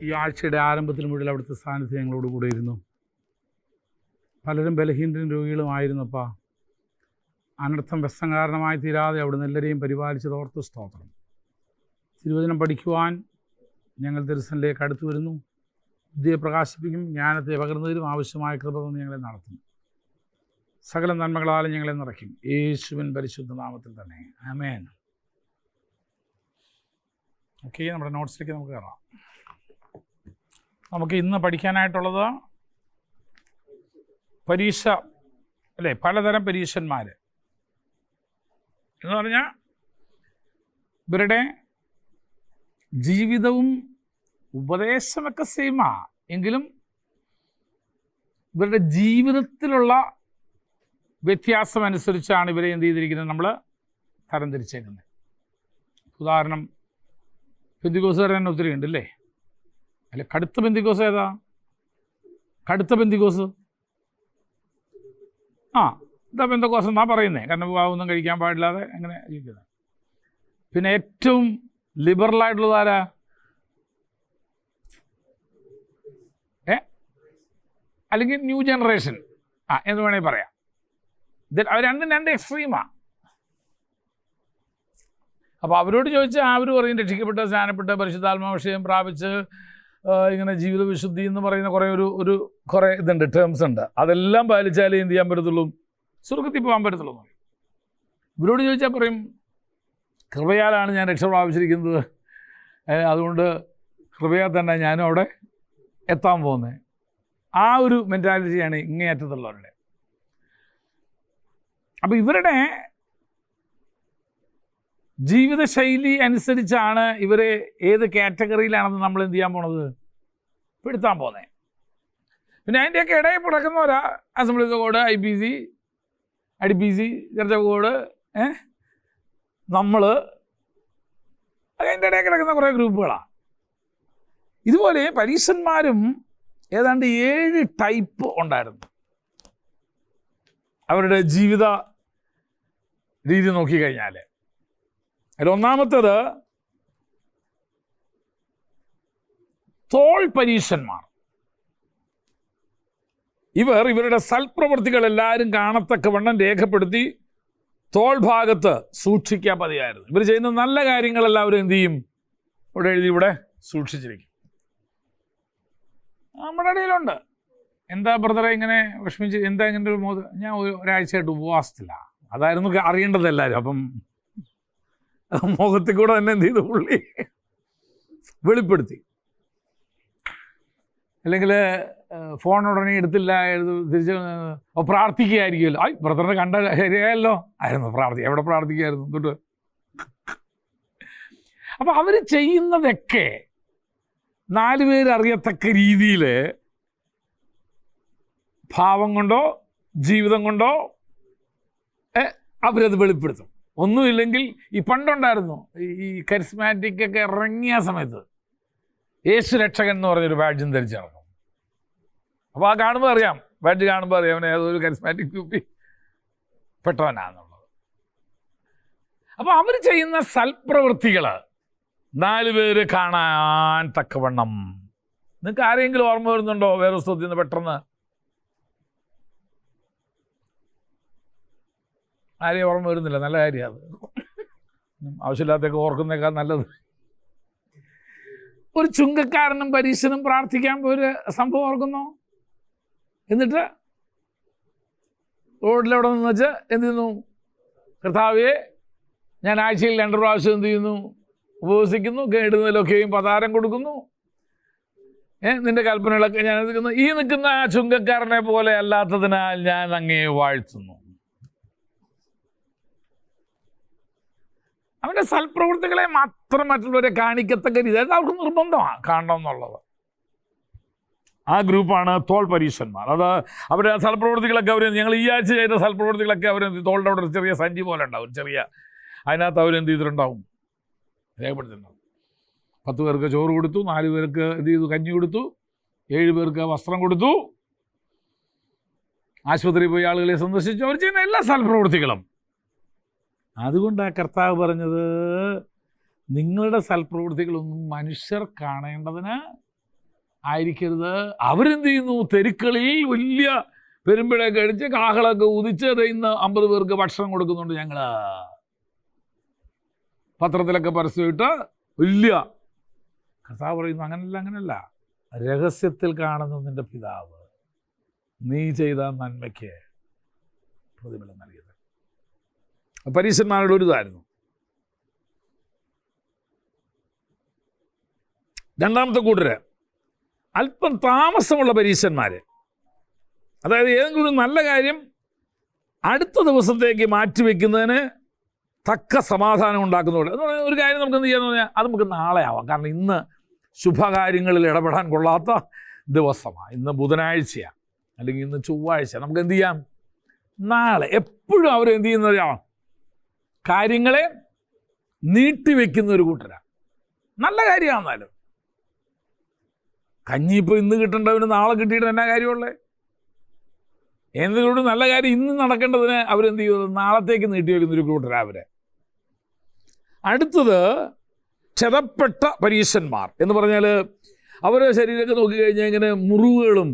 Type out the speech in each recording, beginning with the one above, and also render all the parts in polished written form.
ഈ ആഴ്ചയുടെ ആരംഭത്തിൽ മുതൽ അവിടുത്തെ സാന്നിധ്യം ഞങ്ങളോട് കൂടെ ഇരുന്നു. പലരും ബലഹീനരും രോഗികളുമായിരുന്നപ്പാ. അനർത്ഥം വ്യസനം കാരണമായി തീരാതെ അവിടുന്ന് എല്ലാവരെയും പരിപാലിച്ചത് ഓർത്ത് സ്തോത്രം. തിരുവചനം പഠിക്കുവാൻ ഞങ്ങൾ ദർശനത്തിലേക്ക് അടുത്തു വരുന്നു. ബുദ്ധിയെ പ്രകാശിപ്പിക്കും, ജ്ഞാനത്തെ പകർന്നതിലും ആവശ്യമായ കൃപ തന്ന് ഞങ്ങളെ നടത്തും. സകല നന്മകളാലും ഞങ്ങളെ നിറയ്ക്കും. യേശുവിൻ പരിശുദ്ധ നാമത്തിൽ തന്നെ ആമേൻ. ഓക്കെ, നമ്മുടെ നോട്ട്സിലേക്ക് നമുക്ക് കയറാം. നമുക്ക് ഇന്ന് പഠിക്കാനായിട്ടുള്ളത് പരീക്ഷ അല്ലേ, പലതരം പരീക്ഷന്മാർ എന്ന് പറഞ്ഞാൽ ഇവരുടെ ജീവിതവും ഉപദേശമൊക്കെ സെയിമാ എങ്കിലും ഇവരുടെ ജീവിതത്തിലുള്ള വ്യത്യാസം അനുസരിച്ചാണ് ഇവരെ എന്ത് ചെയ്തിരിക്കുന്നത്, നമ്മൾ തരംതിരിച്ചേക്കുന്നത്. ഉദാഹരണം, പെന്തിക്കോസുകാർ തന്നെ ഒത്തിരി ഉണ്ട് അല്ലേ. അല്ല, കടുത്ത പെന്തിക്കോസ് ഏതാ? കടുത്ത പെന്തിക്കോസ് ഇതാ പെന്തക്കോസ് എന്നാ പറയുന്നത്. കാരണം വിവാഹമൊന്നും കഴിക്കാൻ പാടില്ലാതെ അങ്ങനെ ഇരിക്കുന്നത്. പിന്നെ ഏറ്റവും ലിബറലായിട്ടുള്ളത് ആരാ? അല്ലെങ്കിൽ ന്യൂ ജനറേഷൻ എന്ന് വേണമെങ്കിൽ പറയാം. അവർ രണ്ട് എക്സ്ട്രീമാണ്. അപ്പോൾ അവരോട് ചോദിച്ചാൽ അവർ പറയും രക്ഷിക്കപ്പെട്ട, സ്നാനപ്പെട്ട, പരിശുദ്ധാത്മാഭിഷേകം പ്രാപിച്ച് ഇങ്ങനെ ജീവിത വിശുദ്ധി എന്ന് പറയുന്ന കുറേ ഇതുണ്ട്, ടേംസ് ഉണ്ട്. അതെല്ലാം പാലിച്ചാലേ എന്ത് ചെയ്യാൻ പറ്റത്തുള്ളൂ, സ്വർഗത്തിൽ പോകാൻ പറ്റത്തുള്ളൂ എന്ന് പറയും. ഇവരോട് ചോദിച്ചാൽ പറയും കൃപയാലാണ് ഞാൻ രക്ഷ പ്രാപിച്ചിരിക്കുന്നത്, അതുകൊണ്ട് കൃപയാൽ തന്നെ ഞാനും അവിടെ എത്താൻ പോകുന്നത്. ആ ഒരു മെൻറ്റാലിറ്റിയാണ് ഇങ്ങേയറ്റത്തുള്ളവരുടെ. അപ്പോൾ ഇവരുടെ ജീവിതശൈലി അനുസരിച്ചാണ് ഇവരെ ഏത് കാറ്റഗറിയിലാണെന്ന് നമ്മൾ എന്ത് ചെയ്യാൻ പോണത്, പെടുത്താൻ പോകുന്നത്. പിന്നെ അതിൻ്റെയൊക്കെ ഇടയിൽ കിടക്കുന്നവരാ അസംബ്ലീസ് കോഡ്, IPC, IDPC, ചർച്ച കോഡ്, നമ്മൾ അതിൻ്റെ ഇടയിൽ കിടക്കുന്ന കുറേ ഗ്രൂപ്പുകളാണ്. ഇതുപോലെ പരീക്ഷന്മാരും ഏതാണ്ട് 7 ടൈപ്പ് ഉണ്ടായിരുന്നു. അവരുടെ ജീവിത രീതി നോക്കിക്കഴിഞ്ഞാൽ അതിലൊന്നാമത്തേത് തോൾ പരീക്ഷന്മാർ. ഇവരുടെ സൽപ്രവൃത്തികൾ എല്ലാവരും കാണത്തക്കവണ്ണം രേഖപ്പെടുത്തി തോൾ ഭാഗത്ത് സൂക്ഷിക്കാൻ പതിയായിരുന്നു. ഇവർ ചെയ്യുന്ന നല്ല കാര്യങ്ങളെല്ലാവരും എന്തു ചെയ്യും, ഇവിടെ എഴുതി ഇവിടെ സൂക്ഷിച്ചിരിക്കും. നമ്മുടെ ഇടയിലുണ്ട്. എന്താ ബ്രദറെ ഇങ്ങനെ വിഷമിച്ച്, എന്താ ഇങ്ങനെ ഒരു ഞാൻ ഒരാഴ്ചയായിട്ട് ഉപവാസത്തിലാണ്. അതായിരുന്നു അറിയേണ്ടത് എല്ലാവരും. അപ്പം മുഖത്തിൽ കൂടെ തന്നെ എന്ത് ചെയ്തു, പുള്ളി വെളിപ്പെടുത്തി. അല്ലെങ്കിൽ ഫോണുടനെ എടുത്തില്ല, തിരിച്ച് പ്രാർത്ഥിക്കുകയായിരിക്കുമല്ലോ. ബ്രദറിനെ കണ്ട ശരിയായല്ലോ, ആയിരുന്നു എവിടെ പ്രാർത്ഥിക്കുകയായിരുന്നു തൊട്ട്. അപ്പം അവർ ചെയ്യുന്നതൊക്കെ 4 പേര് അറിയത്തക്ക രീതിയിൽ ഭാവം കൊണ്ടോ ജീവിതം കൊണ്ടോ അവരത് വെളിപ്പെടുത്തും. ഒന്നുമില്ലെങ്കിൽ ഈ പണ്ടുണ്ടായിരുന്നു ഈ കരിസ്മാറ്റിക് ഒക്കെ ഇറങ്ങിയ സമയത്ത് യേശു രക്ഷകൻ എന്ന് പറഞ്ഞൊരു ബാഡ്ജും ധരിച്ച് നടക്കും. അപ്പോൾ ആ കാണുമ്പോൾ അറിയാം, ബാഡ്ജ് കാണുമ്പോൾ അറിയാം അവൻ ഏതൊരു കരിസ്മാറ്റിക് ഗ്രൂപ്പിൽ പെട്ടവനാണെന്നുള്ളത്. അപ്പോൾ അവർ ചെയ്യുന്ന സൽപ്രവൃത്തികൾ 4 പേര് കാണാൻ തക്കവണ്ണം. നിങ്ങൾക്ക് ആരെങ്കിലും ഓർമ്മ വരുന്നുണ്ടോ വേറെ പുസ്തകത്തിൽ നിന്ന് പെട്ടെന്ന്? ആരെയും ഓർമ്മ വരുന്നില്ല. നല്ല കാര്യമാണ് അത്. ആവശ്യമില്ലാത്തൊക്കെ ഓർക്കുന്നേക്കാൾ നല്ലത്. ഒരു ചുങ്കക്കാരനും പരീക്ഷനും പ്രാർത്ഥിക്കാൻ പോയൊരു സംഭവം ഓർക്കുന്നോ? എന്നിട്ട് റോഡിലെവിടെ നിന്ന് വെച്ച് എന്ത് ചെയ്യുന്നു, കർത്താവേ ഞാൻ ആഴ്ചയിൽ 2 പ്രാവശ്യം എന്ത് ചെയ്യുന്നു, ഉപവസിക്കുന്നു, കേടുന്നതിലൊക്കെയും പതാരം കൊടുക്കുന്നു, നിന്റെ കൽപ്പനകളൊക്കെ ഞാൻ എടുക്കുന്നു. ഈ നിൽക്കുന്ന ആ ചുങ്കക്കാരനെ പോലെ അല്ലാത്തതിനാൽ ഞാൻ അങ്ങേ വാഴ്ത്തുന്നു. അവൻ്റെ സൽപ്രവൃത്തികളെ മാത്രം മറ്റുള്ളവരെ കാണിക്കത്തക്ക രീതി, അത് അവർക്ക് നിർബന്ധമാണ് കാണണം എന്നുള്ളത്. ആ ഗ്രൂപ്പാണ് തോൾ പരീക്ഷന്മാർ. അത് അവരുടെ സൽപ്രവൃത്തികളൊക്കെ ഞങ്ങൾ ഈ ആഴ്ച ചെയ്ത സൽപ്രവൃത്തികളൊക്കെ തോളുടെ അവിടെ ഒരു ചെറിയ സഞ്ചി പോലെ ഉണ്ടാവും, ചെറിയ, അതിനകത്ത് അവരെന്ത് ചെയ്തിട്ടുണ്ടാവും, രേഖപ്പെടുത്തിയിട്ടുണ്ടാവും. 10 പേർക്ക് ചോറ് കൊടുത്തു, 4 പേർക്ക് എന്ത് ചെയ്തു, കഞ്ഞി കൊടുത്തു, 7 പേർക്ക് വസ്ത്രം കൊടുത്തു, ആശുപത്രിയിൽ പോയി ആളുകളെ സന്ദർശിച്ചു. അവർ ചെയ്യുന്ന എല്ലാ സൽപ്രവൃത്തികളും അതുകൊണ്ടാണ് കർത്താവ് പറഞ്ഞത്, നിങ്ങളുടെ സൽപ്രവൃത്തികളൊന്നും മനുഷ്യർ കാണേണ്ടതിന് ആയിരിക്കരുത്. അവരെന്ത് ചെയ്യുന്നു? തെരുക്കളിൽ വലിയ പെരുമ്പിഴയൊക്കെ അടിച്ച് കാഹളൊക്കെ ഉദിച്ച് ഇന്ന് 50 പേർക്ക് ഭക്ഷണം കൊടുക്കുന്നുണ്ട് ഞങ്ങൾ, പത്രത്തിലൊക്കെ പരസ്യമിട്ട് വലിയ. കർത്താവ് പറയുന്നു, അങ്ങനല്ല. രഹസ്യത്തിൽ കാണുന്ന നിന്റെ പിതാവ് നീ ചെയ്ത നന്മയ്ക്ക് പ്രതിഫലം നൽകിയത്. പരീശന്മാരുടെ ഒരു ഇതായിരുന്നു. രണ്ടാമത്തെ കൂട്ടര് അല്പം താമസമുള്ള പരീശന്മാർ. അതായത് ഏതെങ്കിലും ഒരു നല്ല കാര്യം അടുത്ത ദിവസത്തേക്ക് മാറ്റിവെക്കുന്നതിന് തക്ക സമാധാനം ഉണ്ടാക്കുന്നതുകൊണ്ട് എന്ന് പറഞ്ഞാൽ ഒരു കാര്യം നമുക്ക് എന്ത് ചെയ്യാന്ന് പറഞ്ഞാൽ അത് നമുക്ക് നാളെ ആവാം. കാരണം ഇന്ന് ശുഭകാര്യങ്ങളിൽ ഇടപെടാൻ കൊള്ളാത്ത ദിവസമാണ്, ഇന്ന് ബുധനാഴ്ചയാണ്, അല്ലെങ്കിൽ ഇന്ന് ചൊവ്വാഴ്ച. നമുക്ക് എന്ത് ചെയ്യാം? നാളെ. എപ്പോഴും അവരെന്ത് ചെയ്യുന്നതാ? കാര്യങ്ങളെ നീട്ടിവെക്കുന്ന ഒരു കൂട്ടരാണ്. നല്ല കാര്യമാണെന്നാലും കഞ്ഞി ഇപ്പോൾ ഇന്ന് കിട്ടേണ്ടവന് നാളെ കിട്ടിയിട്ട് എന്നാ കാര്യമുള്ളേ? എന്തെങ്കിലും നല്ല കാര്യം ഇന്ന് നടക്കേണ്ടതിന് അവരെന്ത് ചെയ്യുന്നത്? നാളത്തേക്ക് നീട്ടിവെക്കുന്ന ഒരു കൂട്ടരാണ് അവരെ. അടുത്തത് ക്ഷതപ്പെട്ട പരീശന്മാർ എന്ന് പറഞ്ഞാൽ അവരുടെ ശരീരമൊക്കെ നോക്കിക്കഴിഞ്ഞാൽ ഇങ്ങനെ മുറിവുകളും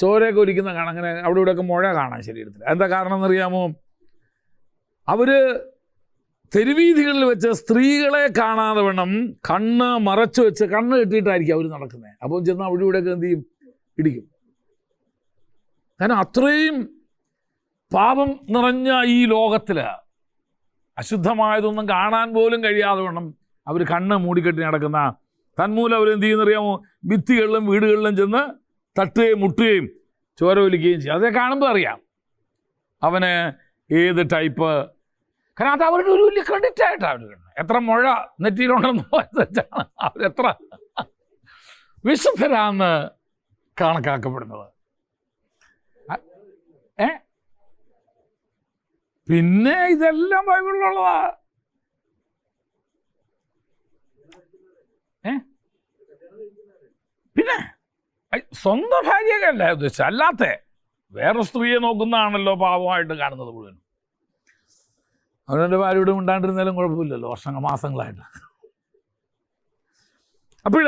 ചോരയൊക്കെ ഒലിക്കുന്ന കാണാം. അങ്ങനെ അവിടെ ഇവിടെയൊക്കെ മുഴ കാണാം ശരീരത്തിൽ. എന്താ കാരണം എന്നറിയാമോ? അവർ തെരുവീഥികളിൽ വെച്ച് സ്ത്രീകളെ കാണാതെ വേണം കണ്ണ് മറച്ചു വെച്ച് കണ്ണ് കെട്ടിയിട്ടായിരിക്കും അവർ നടക്കുന്നത്. അപ്പോൾ ചെന്നാൽ അവിടെ ഇവിടെയൊക്കെ എന്ത് ചെയ്യും? ഇടിക്കും. കാരണം അത്രയും പാപം നിറഞ്ഞ ഈ ലോകത്തിൽ അശുദ്ധമായതൊന്നും കാണാൻ പോലും കഴിയാതെ വേണം അവർ കണ്ണ് മൂടിക്കെട്ടി നടക്കുന്ന. തന്മൂലം അവരെന്ത് ചെയ്യുന്നറിയാമോ? ഭിത്തികളിലും വീടുകളിലും ചെന്ന് തട്ടുകയും മുട്ടുകയും ചോര ഒലിക്കുകയും ചെയ്യും. അതൊക്കെ കാണുമ്പോൾ അറിയാം അവന് ഏത് ടൈപ്പ്. കാരണം അത് അവരുടെ ഒരു വലിയ ക്രെഡിറ്റ് ആയിട്ടാണ് അവർ കാണുന്നത്. എത്ര മുഴ നെറ്റിയിലുണ്ടെന്ന് വെച്ചാണ് അവരെത്ര വിശുദ്ധരാന്ന് കണക്കാക്കപ്പെടുന്നത്. പിന്നെ ഇതെല്ലാം ബൈബിളിലുള്ളതാ. പിന്നെ സ്വന്തം ഭാര്യയൊക്കെ അല്ല ഉദ്ദേശിച്ചത്, അല്ലാത്ത വേറെ സ്ത്രീയെ നോക്കുന്നതാണല്ലോ പാവമായിട്ട് കാണുന്നത് മുഴുവൻ. അവനെൻ്റെ ഭാര്യയോട് മിണ്ടാണ്ടിരുന്നാലും കുഴപ്പമില്ലല്ലോ മാസങ്ങളായിട്ട്. അപ്പോൾ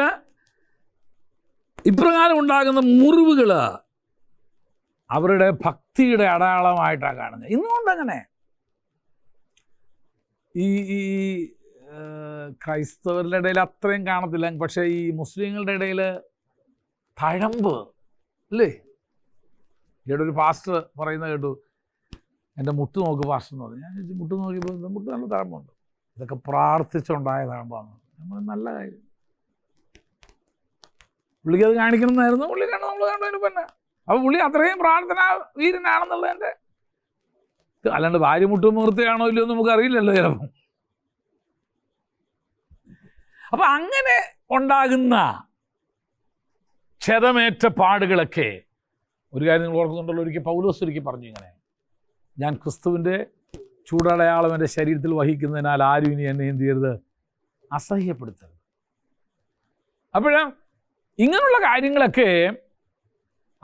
ഇപ്രകാരം ഉണ്ടാകുന്ന മുറിവുകൾ അവരുടെ ഭക്തിയുടെ അടയാളമായിട്ടാണ് കാണുന്നത്. ഇന്നുകൊണ്ടങ്ങനെ ഈ ക്രൈസ്തവരുടെ ഇടയിൽ അത്രയും കാണത്തില്ല. പക്ഷേ ഈ മുസ്ലിങ്ങളുടെ ഇടയിൽ തഴമ്പ് അല്ലേ? ഇവിടെ ഒരു പാസ്റ്റർ പറയുന്നത് കേട്ടു, എൻ്റെ മുട്ട് നോക്ക് പാസ്റ്റർ എന്ന് പറഞ്ഞു. ഞാൻ മുട്ട് നോക്കിയപ്പോൾ മുട്ട് നല്ല തഴമ്പുണ്ട്. ഇതൊക്കെ പ്രാർത്ഥിച്ചുണ്ടായ തഴമ്പാണ്. നമ്മൾ നല്ല കാര്യം. പുള്ളിക്ക് അത് കാണിക്കണമെന്നായിരുന്നു. പുള്ളി കണ്ട് നമ്മൾ കണ്ടതിന് പിന്നെ അപ്പോൾ പുള്ളി അത്രയും പ്രാർത്ഥന വീരനാണെന്നുള്ളതിൻ്റെ. അല്ലാണ്ട് ഭാര്യ മുട്ട് മുഹൂർത്തയാണോ ഇല്ലയോ നമുക്ക് അറിയില്ലല്ലോ ചിലപ്പം. അപ്പം അങ്ങനെ ഉണ്ടാകുന്ന ക്ഷതമേറ്റ പാടുകളൊക്കെ ഒരു കാര്യം നിങ്ങൾ ഓർക്കുന്നുണ്ടല്ലോ, ഒരിക്കൽ പൗലോസ് ഒരിക്കൽ പറഞ്ഞു ഇങ്ങനെ, ഞാൻ ക്രിസ്തുവിൻ്റെ ചൂടടയാളം എൻ്റെ ശരീരത്തിൽ വഹിക്കുന്നതിനാൽ ആരും ഇനി എന്നെ എന്ത് ചെയ്യരുത്? അസഹ്യപ്പെടുത്തരുത്. അപ്പോഴ ഇങ്ങനെയുള്ള കാര്യങ്ങളൊക്കെ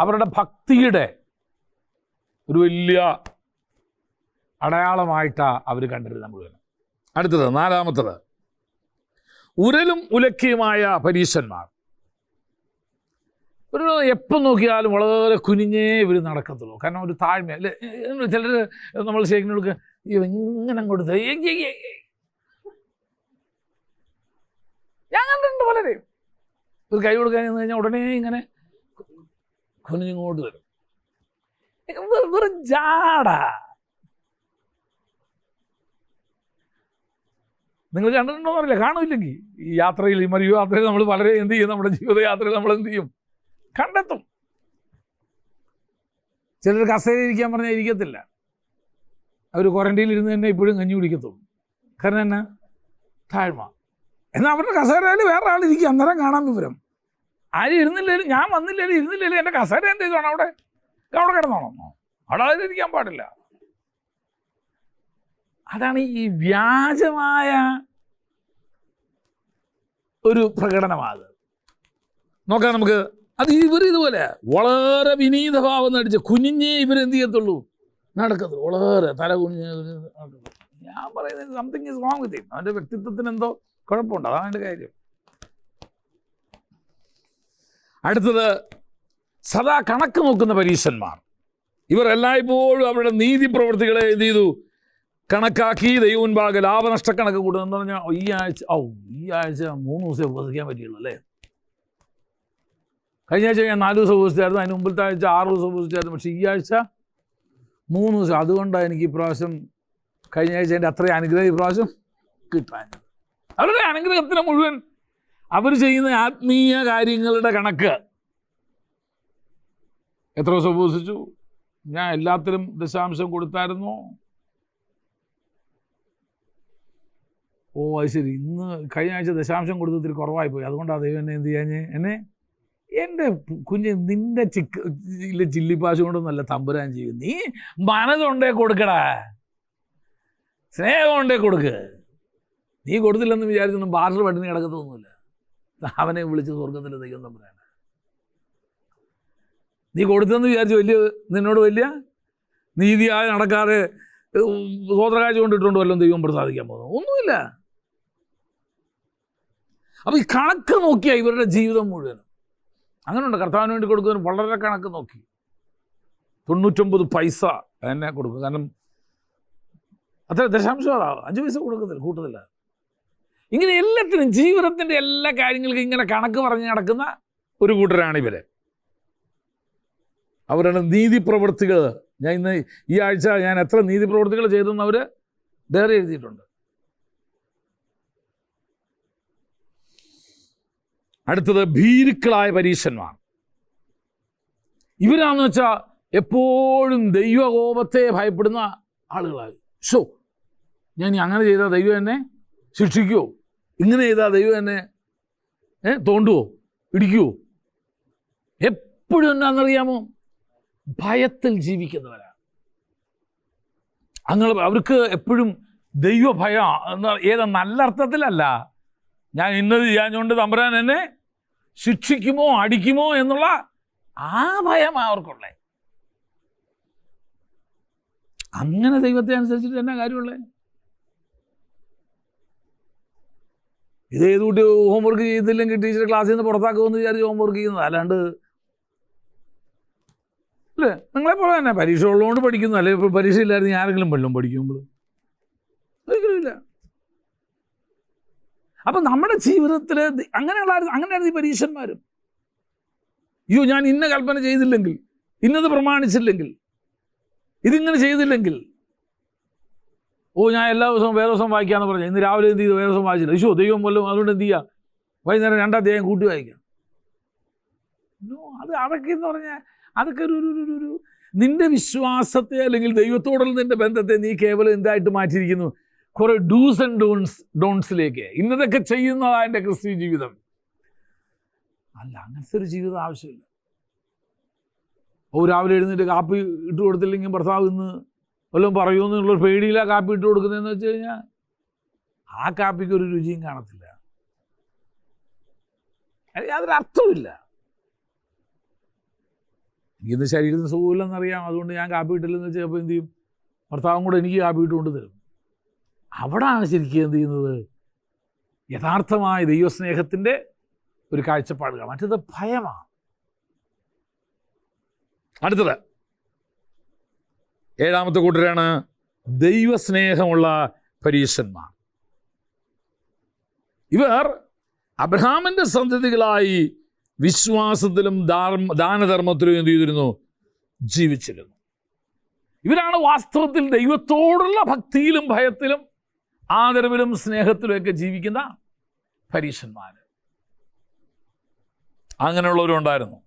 അവരുടെ ഭക്തിയുടെ ഒരു വലിയ അടയാളമായിട്ടാണ് അവർ കണ്ടിരുന്നത് മുഴുവൻ. അടുത്തത് നാലാമത്തത് ഉരലും ഉലക്കിയുമായ പരീശന്മാർ. ഒരു എപ്പം നോക്കിയാലും വളരെ കുനിഞ്ഞേ ഇവർ നടക്കത്തുള്ളൂ. കാരണം ഒരു താഴ്മ അല്ലേ. ചിലർ നമ്മൾ ശേഖരങ്ങൾക്ക് ഇങ്ങനെ അങ്ങോട്ട് ഞാൻ കണ്ടിട്ടുണ്ട് പലരെയും. ഒരു കൈ കൊടുക്കാൻ എന്ന് കഴിഞ്ഞാൽ ഉടനെ ഇങ്ങനെ കുനിഞ്ഞിങ്ങോട്ട് വരും. വെറും ജാട. നിങ്ങൾ കണ്ടിട്ടുണ്ടോന്ന് അറിയില്ല, കാണില്ലെങ്കിൽ ഈ യാത്രയിൽ ഈ മറിയോ യാത്രയിൽ നമ്മൾ വളരെ എന്ത് ചെയ്യും? നമ്മുടെ ജീവിതയാത്രയിൽ നമ്മൾ എന്ത് ചെയ്യും? കണ്ടെത്തും. ചിലർ കസേരയിൽ ഇരിക്കാൻ പറഞ്ഞാൽ ഇരിക്കത്തില്ല. അവർ ക്വാറന്റൈനിൽ ഇരുന്ന് തന്നെ ഇപ്പോഴും കഞ്ഞി കുടിക്കത്തുള്ളൂ. കാരണം എന്നാ? താഴ്മ. എന്നാൽ അവരുടെ കസേരയിൽ വേറെ ആളിരിക്കും, അന്നേരം കാണാൻ വിവരം. ആരും ഇരുന്നില്ലേലും, ഞാൻ വന്നില്ലേലും ഇരുന്നില്ലേലും എൻ്റെ കസേര എന്ത് ചെയ്തോണം? അവിടെ കിടന്നോണം. അവിടെ അതിലിരിക്കാൻ പാടില്ല. അതാണ് ഈ വ്യാജമായ ഒരു പ്രകടനമാണ്. നോക്കാം നമുക്ക്. അത് ഇതുപോലെ വളരെ വിനീതഭാവം നടിച്ച് കുനിഞ്ഞേ ഇവരെന്ത് ചെയ്യത്തുള്ളൂ? നടക്കത്തുള്ളൂ. വളരെ തല കുനിഞ്ഞ് ഞാൻ പറയുന്നത് something is wrong with him. അവൻ്റെ വ്യക്തിത്വത്തിന് എന്തോ കുഴപ്പമുണ്ട്, അതാണ് എൻ്റെ കാര്യം. അടുത്തത് സദാ കണക്ക് നോക്കുന്ന പരീശന്മാർ. ഇവർ എല്ലായ്പ്പോഴും അവരുടെ നീതി പ്രവൃത്തികളെ എന്ത് ചെയ്തു? കണക്കാക്കി ദൈവമുൻപാകെ ലാഭനഷ്ടക്കണക്ക് കൂട്ടുക. എന്ന് പറഞ്ഞാൽ ഈ ആഴ്ച 3 ദിവസം ഉപവസിക്കാൻ പറ്റിയുള്ളൂ അല്ലേ. കഴിഞ്ഞ ആഴ്ച ഞാൻ 4 ദിവസം ഉപവസിച്ചായിരുന്നു, അതിന് മുമ്പത്തെ ആഴ്ച 6 ദിവസം ഉപവസിച്ചായിരുന്നു. പക്ഷേ ഈ ആഴ്ച 3 ദിവസം. അതുകൊണ്ടാണ് എനിക്ക് ഇപ്രാവശ്യം കഴിഞ്ഞ ആഴ്ച എൻ്റെ അത്രയും അനുഗ്രഹം ഇപ്രാവശ്യം കിട്ടാൻ. അവരുടെ അനുഗ്രഹത്തിന് മുഴുവൻ അവർ ചെയ്യുന്ന ആത്മീയ കാര്യങ്ങളുടെ കണക്ക്. എത്ര ദിവസം ഉപവസിച്ചു, ഞാൻ എല്ലാത്തിലും ദശാംശം കൊടുത്തായിരുന്നു. ഓ അത് ശരി, ഇന്ന് കഴിഞ്ഞ ആഴ്ച ദശാംശം കൊടുത്തതിൽ കുറവായി പോയി, അതുകൊണ്ടാണ് ദൈവം എന്നെ എന്ത് ചെയ്യാൻ എന്നെ എൻ്റെ കുഞ്ഞ് നിൻ്റെ ചില്ലിപ്പാശ് കൊണ്ടൊന്നുമല്ല തമ്പുരാൻ ചെയ്യും. നീ മനതുണ്ടേ കൊടുക്കടാ, സ്നേഹം കൊണ്ടേ കൊടുക്ക്. നീ കൊടുത്തില്ലെന്ന് വിചാരിച്ചൊന്നും ബാറിൽ പട്ടിണി കിടക്കത്തൊന്നുമില്ല. അവനെ വിളിച്ച് സ്വർഗത്തിൽ ദൈവം തമ്പുരാൻ. നീ കൊടുത്തെന്ന് വിചാരിച്ച് നിന്നോട് വലിയ നീതിയായി നടക്കാതെ സ്വോത്രകാഴ്ച കൊണ്ടിട്ടുണ്ടോ വല്ലതും ദൈവം പ്രസാദിക്കാൻ പോകുന്നു? ഒന്നുമില്ല. അപ്പോൾ ഈ കണക്ക് നോക്കിയാൽ ഇവരുടെ ജീവിതം മുഴുവനും അങ്ങനെയുണ്ട്. കർത്താവിന് വേണ്ടി കൊടുക്കുന്നതിന് വളരെ കണക്ക് നോക്കി 99 പൈസ എന്നെ കൊടുക്കും. കാരണം അത്ര ദശാംശം 5 പൈസ കൊടുക്കത്തില്ല, കൂട്ടത്തില്ല. ഇങ്ങനെ എല്ലാത്തിനും ജീവിതത്തിൻ്റെ എല്ലാ കാര്യങ്ങൾക്കും ഇങ്ങനെ കണക്ക് പറഞ്ഞ് നടക്കുന്ന ഒരു കൂട്ടരാണ് ഇവർ. അവരുടെ നീതി പ്രവൃത്തികൾ, ഞാൻ ഇന്ന് ഈ ആഴ്ച ഞാൻ എത്ര നീതി പ്രവൃത്തികൾ ചെയ്തെന്ന് അവർ ഡയറി എഴുതിയിട്ടുണ്ട്. അടുത്തത് ഭീരുക്കളായ പരീശന്മാർ. ഇവരാണെന്ന് വെച്ചാൽ എപ്പോഴും ദൈവകോപത്തെ ഭയപ്പെടുന്ന ആളുകളായി. ഞാൻ അങ്ങനെ ചെയ്താൽ ദൈവം എന്നെ ശിക്ഷിക്കുമോ, ഇങ്ങനെ ചെയ്താൽ ദൈവം എന്നെ തോണ്ടുവോ, ഇടിക്കുവോ? എപ്പോഴും എന്നാണെന്നറിയാമോ? ഭയത്തിൽ ജീവിക്കുന്നവരാണ്. അവർക്ക് എപ്പോഴും ദൈവഭയം. ഏതാ നല്ല അർത്ഥത്തിലല്ല, ഞാൻ ഇന്നത് ചെയ്യാഞ്ഞുകൊണ്ട് തമ്പുരാൻ എന്നെ ശിക്ഷിക്കുമോ അടിക്കുമോ എന്നുള്ള ആ ഭയം അവർക്കുള്ളേ. അങ്ങനെ ദൈവത്തെ അനുസരിച്ചിട്ട് എന്നാ കാര്യമുള്ളേ? ഇതേത് കുട്ടി ഹോംവർക്ക് ചെയ്തില്ലെങ്കിൽ ടീച്ചർ ക്ലാസ്സിൽ നിന്ന് പുറത്താക്കുമെന്ന് വിചാരിച്ച് ഹോംവർക്ക് ചെയ്യുന്നത്, അല്ലാണ്ട് അല്ലേ? നിങ്ങളെപ്പോലെ തന്നെ പരീക്ഷ ഉള്ളതുകൊണ്ട് പഠിക്കുന്നു, അല്ലെ ഇപ്പോൾ പരീക്ഷ ഇല്ലായിരുന്നു ആരെങ്കിലും വെള്ളം പഠിക്കുമ്പോൾ ഒരിക്കലുമില്ല. അപ്പം നമ്മുടെ ജീവിതത്തിൽ അങ്ങനെയായിരുന്നു ഈ പരീക്ഷന്മാരും. അയ്യോ ഞാൻ ഇന്ന കൽപ്പന ചെയ്തില്ലെങ്കിൽ, ഇന്നത് പ്രമാണിച്ചില്ലെങ്കിൽ, ഇതിങ്ങനെ ചെയ്തില്ലെങ്കിൽ, ഞാൻ എല്ലാ ദിവസവും വേദോസം വായിക്കാമെന്ന് പറഞ്ഞു, ഇന്ന് രാവിലെ എന്ത് ചെയ്തു, വേദോസം വായിച്ചില്ല, അയ്യോ ദൈവം വല്ലതും, അതുകൊണ്ട് എന്ത് ചെയ്യുക, വൈകുന്നേരം 2 അധ്യായം കൂട്ടി വായിക്കാം. അതൊക്കെ എന്ന് പറഞ്ഞാൽ അതൊക്കെ ഒരു നിൻ്റെ വിശ്വാസത്തെ അല്ലെങ്കിൽ ദൈവത്തോടുള്ള നിൻ്റെ ബന്ധത്തെ നീ കേവലം എന്തായിട്ട് മാറ്റിയിരിക്കുന്നു? കുറേ ഡൂസ് ആൻഡ് ഡോൺസിലേക്ക്. ഇന്നതൊക്കെ ചെയ്യുന്നതാണ് എൻ്റെ ക്രിസ്ത്യൻ ജീവിതം. അല്ല, അങ്ങനത്തെ ഒരു ജീവിതം ആവശ്യമില്ല. രാവിലെ എഴുന്നേറ്റ് കാപ്പി ഇട്ട് കൊടുത്തില്ലെങ്കിൽ ഭർത്താവ് ഇന്ന് വല്ലതും പറയുമെന്നുള്ളൊരു പേടിയിലാണ് കാപ്പി ഇട്ട് കൊടുക്കുന്നതെന്ന് വെച്ച് കഴിഞ്ഞാൽ ആ കാപ്പിക്ക് ഒരു രുചിയും കാണത്തില്ല, യാതൊരർത്ഥമില്ല. എനിക്കിന്ന് ശരീരത്തിന് സുഖമില്ലെന്നറിയാം, അതുകൊണ്ട് ഞാൻ കാപ്പി ഇട്ടില്ലെന്ന് വെച്ചാൽ അപ്പോൾ എന്ത് ചെയ്യും? ഭർത്താവും കൂടെ എനിക്ക് കാപ്പി ഇട്ട് കൊണ്ട് തരും. അവിടാണ് ശരിക്കും എന്ത് ചെയ്യുന്നത്? യഥാർത്ഥമായ ദൈവസ്നേഹത്തിൻ്റെ ഒരു കാഴ്ചപ്പാടുകൾ. മറ്റത് ഭയമാണ്. അടുത്തത് 7ാമത്തെ കൂട്ടരാണ് ദൈവസ്നേഹമുള്ള പരീശന്മാർ. ഇവർ അബ്രഹാമിൻ്റെ സന്തതികളായി വിശ്വാസത്തിലും ദാനധർമ്മത്തിലും എന്ത് ചെയ്തിരുന്നു? ജീവിച്ചിരുന്നു. ഇവരാണ് വാസ്തവത്തിൽ ദൈവത്തോടുള്ള ഭക്തിയിലും ഭയത്തിലും ആദരവിലും സ്നേഹത്തിലുമൊക്കെ ജീവിക്കുന്ന പരീശന്മാർ. അങ്ങനെയുള്ളവരുണ്ടായിരുന്നു.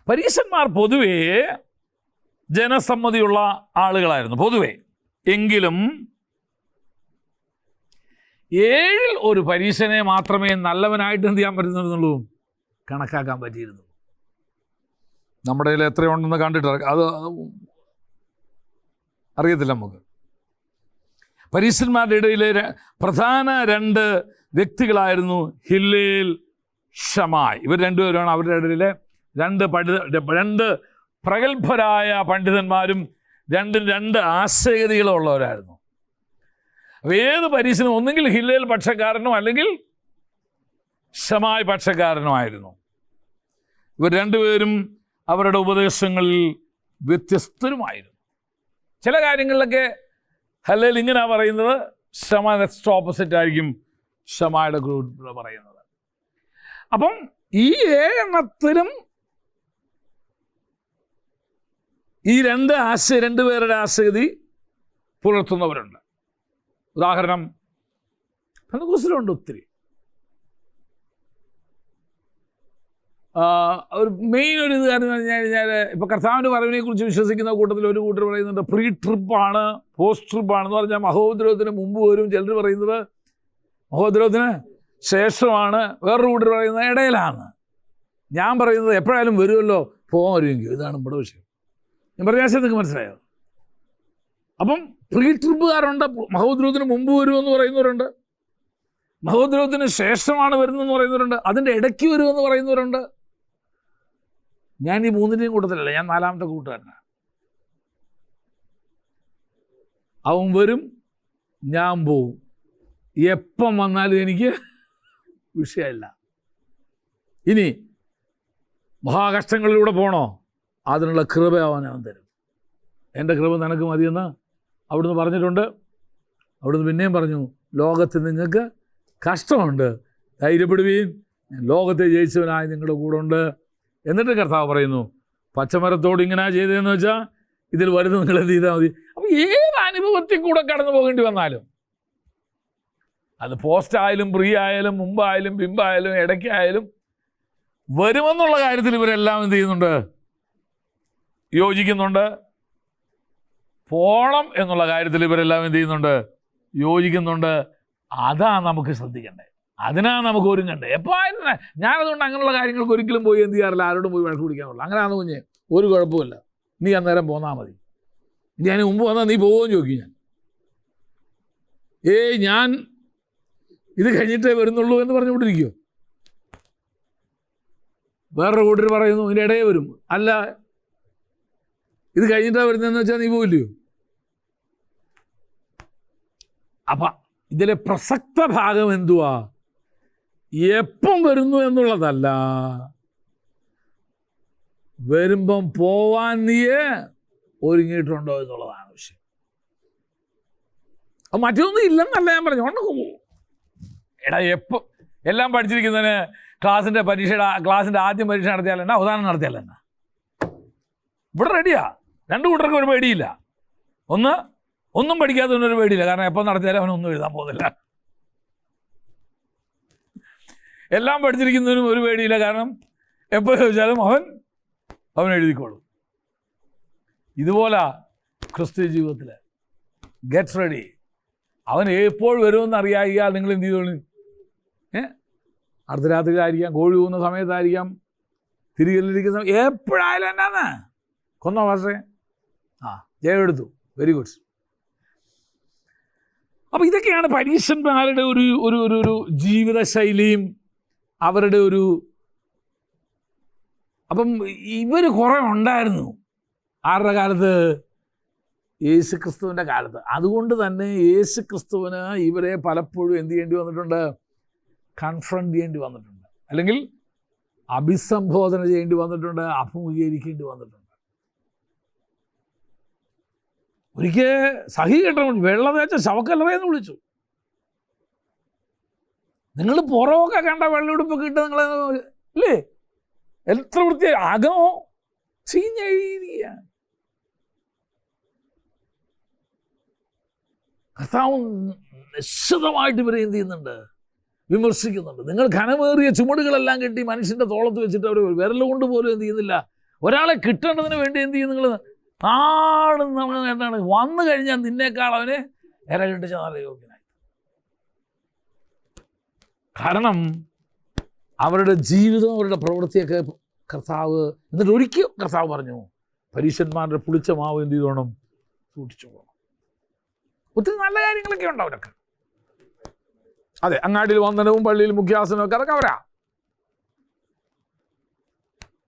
പരീശന്മാർ പൊതുവേ ജനസമ്മതിയുള്ള ആളുകളായിരുന്നു പൊതുവേ. എങ്കിലും 7ൽ ഒരു പരീശനെ മാത്രമേ നല്ലവനായിട്ട് എന്ത് ചെയ്യാൻ പറ്റുന്നുള്ളൂ, കണക്കാക്കാൻ പറ്റിയിരുന്നു. നമ്മുടെ കയ്യിൽ എത്രയുണ്ടെന്ന് കണ്ടിട്ട് അത് അറിയത്തില്ല നമുക്ക്. പരീശന്മാരുടെ ഇടയിലെ പ്രധാന 2 വ്യക്തികളായിരുന്നു ഹില്ലേൽ, ഷമായി. ഇവർ രണ്ടുപേരാണ് അവരുടെ ഇടയിലെ 2 പ്രഗത്ഭരായ പണ്ഡിതന്മാരും 2 ആശയഗതികളും ഉള്ളവരായിരുന്നു. അപ്പോൾ ഏത് പരീശനും ഒന്നുകിൽ ഹില്ലേൽ പക്ഷക്കാരനോ അല്ലെങ്കിൽ ശമായി പക്ഷക്കാരനോ ആയിരുന്നു. ഇവർ രണ്ടുപേരും അവരുടെ ഉപദേശങ്ങളിൽ വ്യത്യസ്തരുമായിരുന്നു. ചില കാര്യങ്ങളിലൊക്കെ ഹല്ലേൽ ഇങ്ങനെയാണ് പറയുന്നത്, ശമ നെക്സ്റ്റ് ഓപ്പോസിറ്റ് ആയിരിക്കും ശമായുടെ ഗ്രൂപ്പ് പറയുന്നത്. അപ്പം ഈ 7 എണ്ണത്തിലും ഈ രണ്ടുപേരുടെ ആശയഗതി പുലർത്തുന്നവരുണ്ട്. ഉദാഹരണം പെന്തക്കോസ്തിലുണ്ട് ഒത്തിരി. ഒരു മെയിൻ ഒരു ഇത് കാരണം പറഞ്ഞു കഴിഞ്ഞാൽ, ഇപ്പോൾ കർത്താവിൻ്റെ വരവിനെ കുറിച്ച് വിശ്വസിക്കുന്ന കൂട്ടത്തിൽ ഒരു കൂട്ടർ പറയുന്നുണ്ട് പ്രീ ട്രിപ്പാണ്, പോസ്റ്റ് ട്രിപ്പാണെന്ന് പറഞ്ഞാൽ മഹോദ്രവത്തിന് മുമ്പ് വരും. ചിലർ പറയുന്നത് മഹോദ്രവത്തിന് ശേഷമാണ്. വേറൊരു കൂട്ടർ പറയുന്നത് ഇടയിലാണ്. ഞാൻ പറയുന്നത് എപ്പോഴായാലും വരുമല്ലോ, പോകാൻ വരുമെങ്കിൽ. ഇതാണ് നമ്മുടെ വിഷയം. ഞാൻ പറഞ്ഞ ആശയം നിങ്ങൾക്ക് മനസ്സിലായോ? അപ്പം പ്രീ ട്രിപ്പുകാരുണ്ട്, മഹോദ്രവത്തിന് മുമ്പ് വരുമെന്ന് പറയുന്നവരുണ്ട്, മഹോദ്രവത്തിന് ശേഷമാണ് വരുന്നതെന്ന് പറയുന്നവരുണ്ട്, അതിൻ്റെ ഇടയ്ക്ക് വരുമെന്ന് പറയുന്നവരുണ്ട്. ഞാൻ ഈ 3ൻ്റെയും കൂട്ടത്തിലല്ല, ഞാൻ 4ാമത്തെ കൂട്ടുകാരനാണ്. അവൻ വരും, ഞാൻ പോവും. എപ്പം വന്നാലും എനിക്ക് വിഷയമില്ല. ഇനി മഹാകഷ്ടങ്ങളിലൂടെ പോകണോ, അതിനുള്ള കൃപ അവൻ തരും. എൻ്റെ കൃപ നിനക്ക് മതിയെന്ന് അവിടുന്ന് പറഞ്ഞിട്ടുണ്ട്. അവിടുന്ന് പിന്നെയും പറഞ്ഞു, ലോകത്തിൽ നിങ്ങൾക്ക് കഷ്ടമുണ്ട്, ധൈര്യപ്പെടുവീൻ, ഞാൻ ലോകത്തെ ജയിച്ചവനായി നിങ്ങളുടെ കൂടെ ഉണ്ട്. എന്നിട്ട് കർത്താവ് പറയുന്നു, പച്ചമരത്തോട് ഇങ്ങനെ ചെയ്തതെന്ന് വെച്ചാൽ ഇതിൽ വരുന്ന നിങ്ങൾ എന്ത് ചെയ്താൽ മതി. അപ്പോൾ ഏത് അനുഭവത്തിൽ കൂടെ കടന്നു പോകേണ്ടി വന്നാലും, അത് പോസ്റ്റ് ആയാലും പ്രീ ആയാലും മുമ്പായാലും പിമ്പായാലും ഇടയ്ക്കായാലും വരുമെന്നുള്ള കാര്യത്തിൽ ഇവരെല്ലാം എന്ത് ചെയ്യുന്നുണ്ട്, യോജിക്കുന്നുണ്ട്. പോണം എന്നുള്ള കാര്യത്തിൽ ഇവരെല്ലാം എന്ത് ചെയ്യുന്നുണ്ട്, യോജിക്കുന്നുണ്ട്. അതാണ് നമുക്ക് ശ്രദ്ധിക്കേണ്ടത്, അതിനാണ് നമുക്ക് ഒരുങ്ങണ്ടേ. എപ്പോൾ ഞാനതുകൊണ്ട് അങ്ങനെയുള്ള കാര്യങ്ങൾക്ക് ഒരിക്കലും പോയി എന്ത് ചെയ്യാറില്ല, ആരോടും പോയി വഴക്ക് പിടിക്കാറുള്ളൂ. അങ്ങനെയാണെന്ന് കുഞ്ഞ് ഒരു കുഴപ്പമില്ല, നീ അന്നേരം പോന്നാൽ മതി. ഇനി അതിന് മുമ്പ് വന്നാൽ നീ പോകുമെന്ന് ചോദിക്കും ഞാൻ. ഞാൻ ഇത് കഴിഞ്ഞിട്ടേ വരുന്നുള്ളൂ എന്ന് പറഞ്ഞുകൊണ്ടിരിക്കുമോ? വേറൊരു കൂട്ടർ പറയുന്നു ഇതിൻ്റെ ഇടയിൽ വരും. അല്ല, ഇത് കഴിഞ്ഞിട്ടാണ് വരുന്നതെന്ന് വെച്ചാൽ നീ പോയില്ലയോ? അപ്പം ഇതിലെ പ്രസക്ത ഭാഗം എന്തുവാ? എപ്പം വരുന്നു എന്നുള്ളതല്ല, വരുമ്പം പോവാൻ നീ ഒരുങ്ങിയിട്ടുണ്ടോ എന്നുള്ളതാണ് വിഷയം. അപ്പം മറ്റൊന്നും ഇല്ലെന്നല്ല ഞാൻ പറഞ്ഞു. എടാ, എപ്പോൾ എല്ലാം പഠിച്ചിരിക്കുന്നതിന് ക്ലാസ്സിൻ്റെ ആദ്യം പരീക്ഷ നടത്തിയാലെന്നാ, അവസാനം നടത്തിയാലെന്നാ? ഇവിടെ റെഡിയാ. 2 കൂട്ടർക്കും ഒരു പേടിയില്ല. ഒന്നും പഠിക്കാത്തവനൊരു പേടിയില്ല, കാരണം എപ്പോൾ നടത്തിയാലും അവനൊന്നും എഴുതാൻ പോകുന്നില്ല. എല്ലാം പഠിച്ചിരിക്കുന്നതിനും ഒരു പേടിയില്ല, കാരണം എപ്പോൾ ചോദിച്ചാലും അവൻ എഴുതിക്കോളും. ഇതുപോലെ ക്രിസ്ത്യ ജീവിതത്തിൽ ഗെറ്റ് റെഡി. അവൻ എപ്പോൾ വരുമെന്ന് അറിയാൻ നിങ്ങൾ എന്ത് ചെയ്തോളൂ. അർദ്ധരാത്രിയിലായിരിക്കാം, കോഴി പോകുന്ന സമയത്തായിരിക്കാം, തിരികെയിരിക്കുന്ന എപ്പോഴായാലും എന്നാന്ന് കൊന്നോ പക്ഷേ ജയം എടുത്തു, വെരി ഗുഡ്. അപ്പം ഇതൊക്കെയാണ് പരീശന്മാരുടെ ഒരു ജീവിതശൈലിയും അവരുടെ അപ്പം ഇവർ കുറേ ഉണ്ടായിരുന്നു ആരുടെ കാലത്ത്? യേശു ക്രിസ്തുവിൻ്റെ കാലത്ത്. അതുകൊണ്ട് തന്നെ യേശു ക്രിസ്തുവിന് ഇവരെ പലപ്പോഴും എന്ത് ചെയ്യേണ്ടി വന്നിട്ടുണ്ട്? കൺഫ്രണ്ട് ചെയ്യേണ്ടി വന്നിട്ടുണ്ട്, അല്ലെങ്കിൽ അഭിസംബോധന ചെയ്യേണ്ടി വന്നിട്ടുണ്ട്, അഭിമുഖീകരിക്കേണ്ടി വന്നിട്ടുണ്ട്. ഒരിക്കൽ സഹി കേട്ടോ, വെള്ളം തേച്ച ശവക്കല്ലറയെന്ന് വിളിച്ചു. നിങ്ങൾ പുറമൊക്കെ കണ്ട വെള്ളമെടുപ്പൊക്കെ ഇട്ട് നിങ്ങൾ അല്ലേ, എത്ര വൃത്തിയായി, അകമോ ചീഞ്ഞഴിയുക. കർത്താവ് നിശ്ചിതമായിട്ട് ഇവരെ എന്ത് ചെയ്യുന്നുണ്ട്? വിമർശിക്കുന്നുണ്ട്. നിങ്ങൾ ഘനമേറിയ ചുമടുകളെല്ലാം കെട്ടി മനുഷ്യൻ്റെ തോളത്ത് വെച്ചിട്ട് അവർ വിരലുകൊണ്ട് പോലും എന്ത് ചെയ്യുന്നില്ല. ഒരാളെ കിട്ടേണ്ടതിന് വേണ്ടി എന്ത് ചെയ്യും നിങ്ങൾ? എന്താണ് വന്നു കഴിഞ്ഞാൽ നിന്നേക്കാൾ അവന് ഇരകിട്ട് ചെന്നാൽ യോഗ്യനായി. കാരണം അവരുടെ ജീവിതം, അവരുടെ പ്രവൃത്തിയൊക്കെ കർത്താവ്. എന്നിട്ട് ഒരിക്കൽ കർത്താവ് പറഞ്ഞു, പരീശന്മാരുടെ പുളിച്ച മാവ് എന്ത് ചെയ്തോണം? സൂക്ഷിച്ചു പോകണം. ഒത്തിരി നല്ല കാര്യങ്ങളൊക്കെ ഉണ്ട് അവരൊക്കെ. അതെ, അങ്ങാടിയിൽ വന്ദനവും പള്ളിയിൽ മുഖ്യാസനവും ഒക്കെ അതൊക്കെ അവരാ.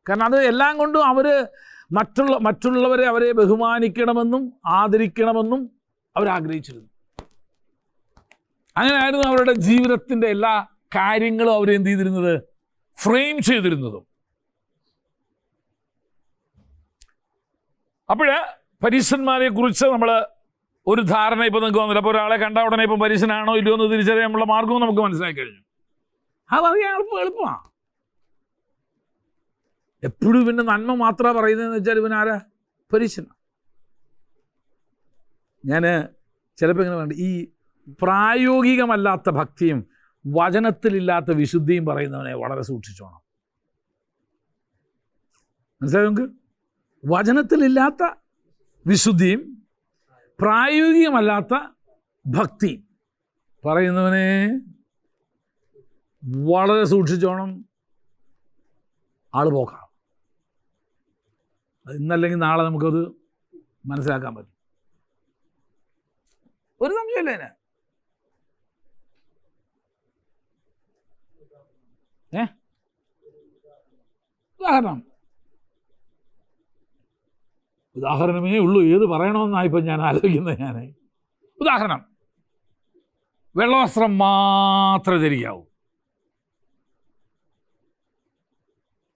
കാരണം അത് എല്ലാം കൊണ്ടും അവർ മറ്റുള്ളവരെ അവരെ ബഹുമാനിക്കണമെന്നും ആദരിക്കണമെന്നും അവരാഗ്രഹിച്ചിരുന്നു. അങ്ങനെയായിരുന്നു അവരുടെ ജീവിതത്തിൻ്റെ എല്ലാ കാര്യങ്ങളും അവരെന്ത് ചെയ്തിരുന്നത്, ഫ്രെയിം ചെയ്തിരുന്നതും. അപ്പോൾ പരീശന്മാരെ കുറിച്ച് നമ്മൾ ഒരു ധാരണ ഇപ്പോൾ നിങ്ങൾക്ക് വന്നില്ല. അപ്പോൾ ഒരാളെ കണ്ട ഉടനെ ഇപ്പം പരീശനാണോ ഇല്ലയോ എന്ന് തിരിച്ചറിയാനുള്ള മാർഗവും നമുക്ക് മനസ്സിലാക്കി കഴിഞ്ഞു. അതറിയാൻ എളുപ്പമാണ്. എപ്പോഴും ഇവൻ്റെ നന്മ മാത്രമാണ് പറയുന്നതെന്ന് വെച്ചാൽ ഇവൻ ആരാ? പരീശനാണ്. ഞാൻ ചിലപ്പോൾ ഇങ്ങനെ വേണ്ട ഈ പ്രായോഗികമല്ലാത്ത ഭക്തിയും വചനത്തിലില്ലാത്ത വിശുദ്ധിയും പറയുന്നവനെ വളരെ സൂക്ഷിച്ചോണം. മനസ്സിലായോ നിങ്ങൾക്ക്? വചനത്തിലില്ലാത്ത വിശുദ്ധിയും പ്രായോഗികമല്ലാത്ത ഭക്തിയും പറയുന്നവനെ വളരെ സൂക്ഷിച്ചോണം. ആള് പോക്കാം. ഇന്നല്ലെങ്കിൽ നാളെ നമുക്കത് മനസ്സിലാക്കാൻ പറ്റും. ഒരു സംശയമില്ല അതിന്. ഉദാഹരണമേ ഉള്ളൂ. ഏത് പറയണമെന്നാണ് ഇപ്പം ഞാൻ ആലോചിക്കുന്നത്. ഉദാഹരണം, വെള്ളവസ്ത്രം മാത്രമേ ധരിക്കാവൂ.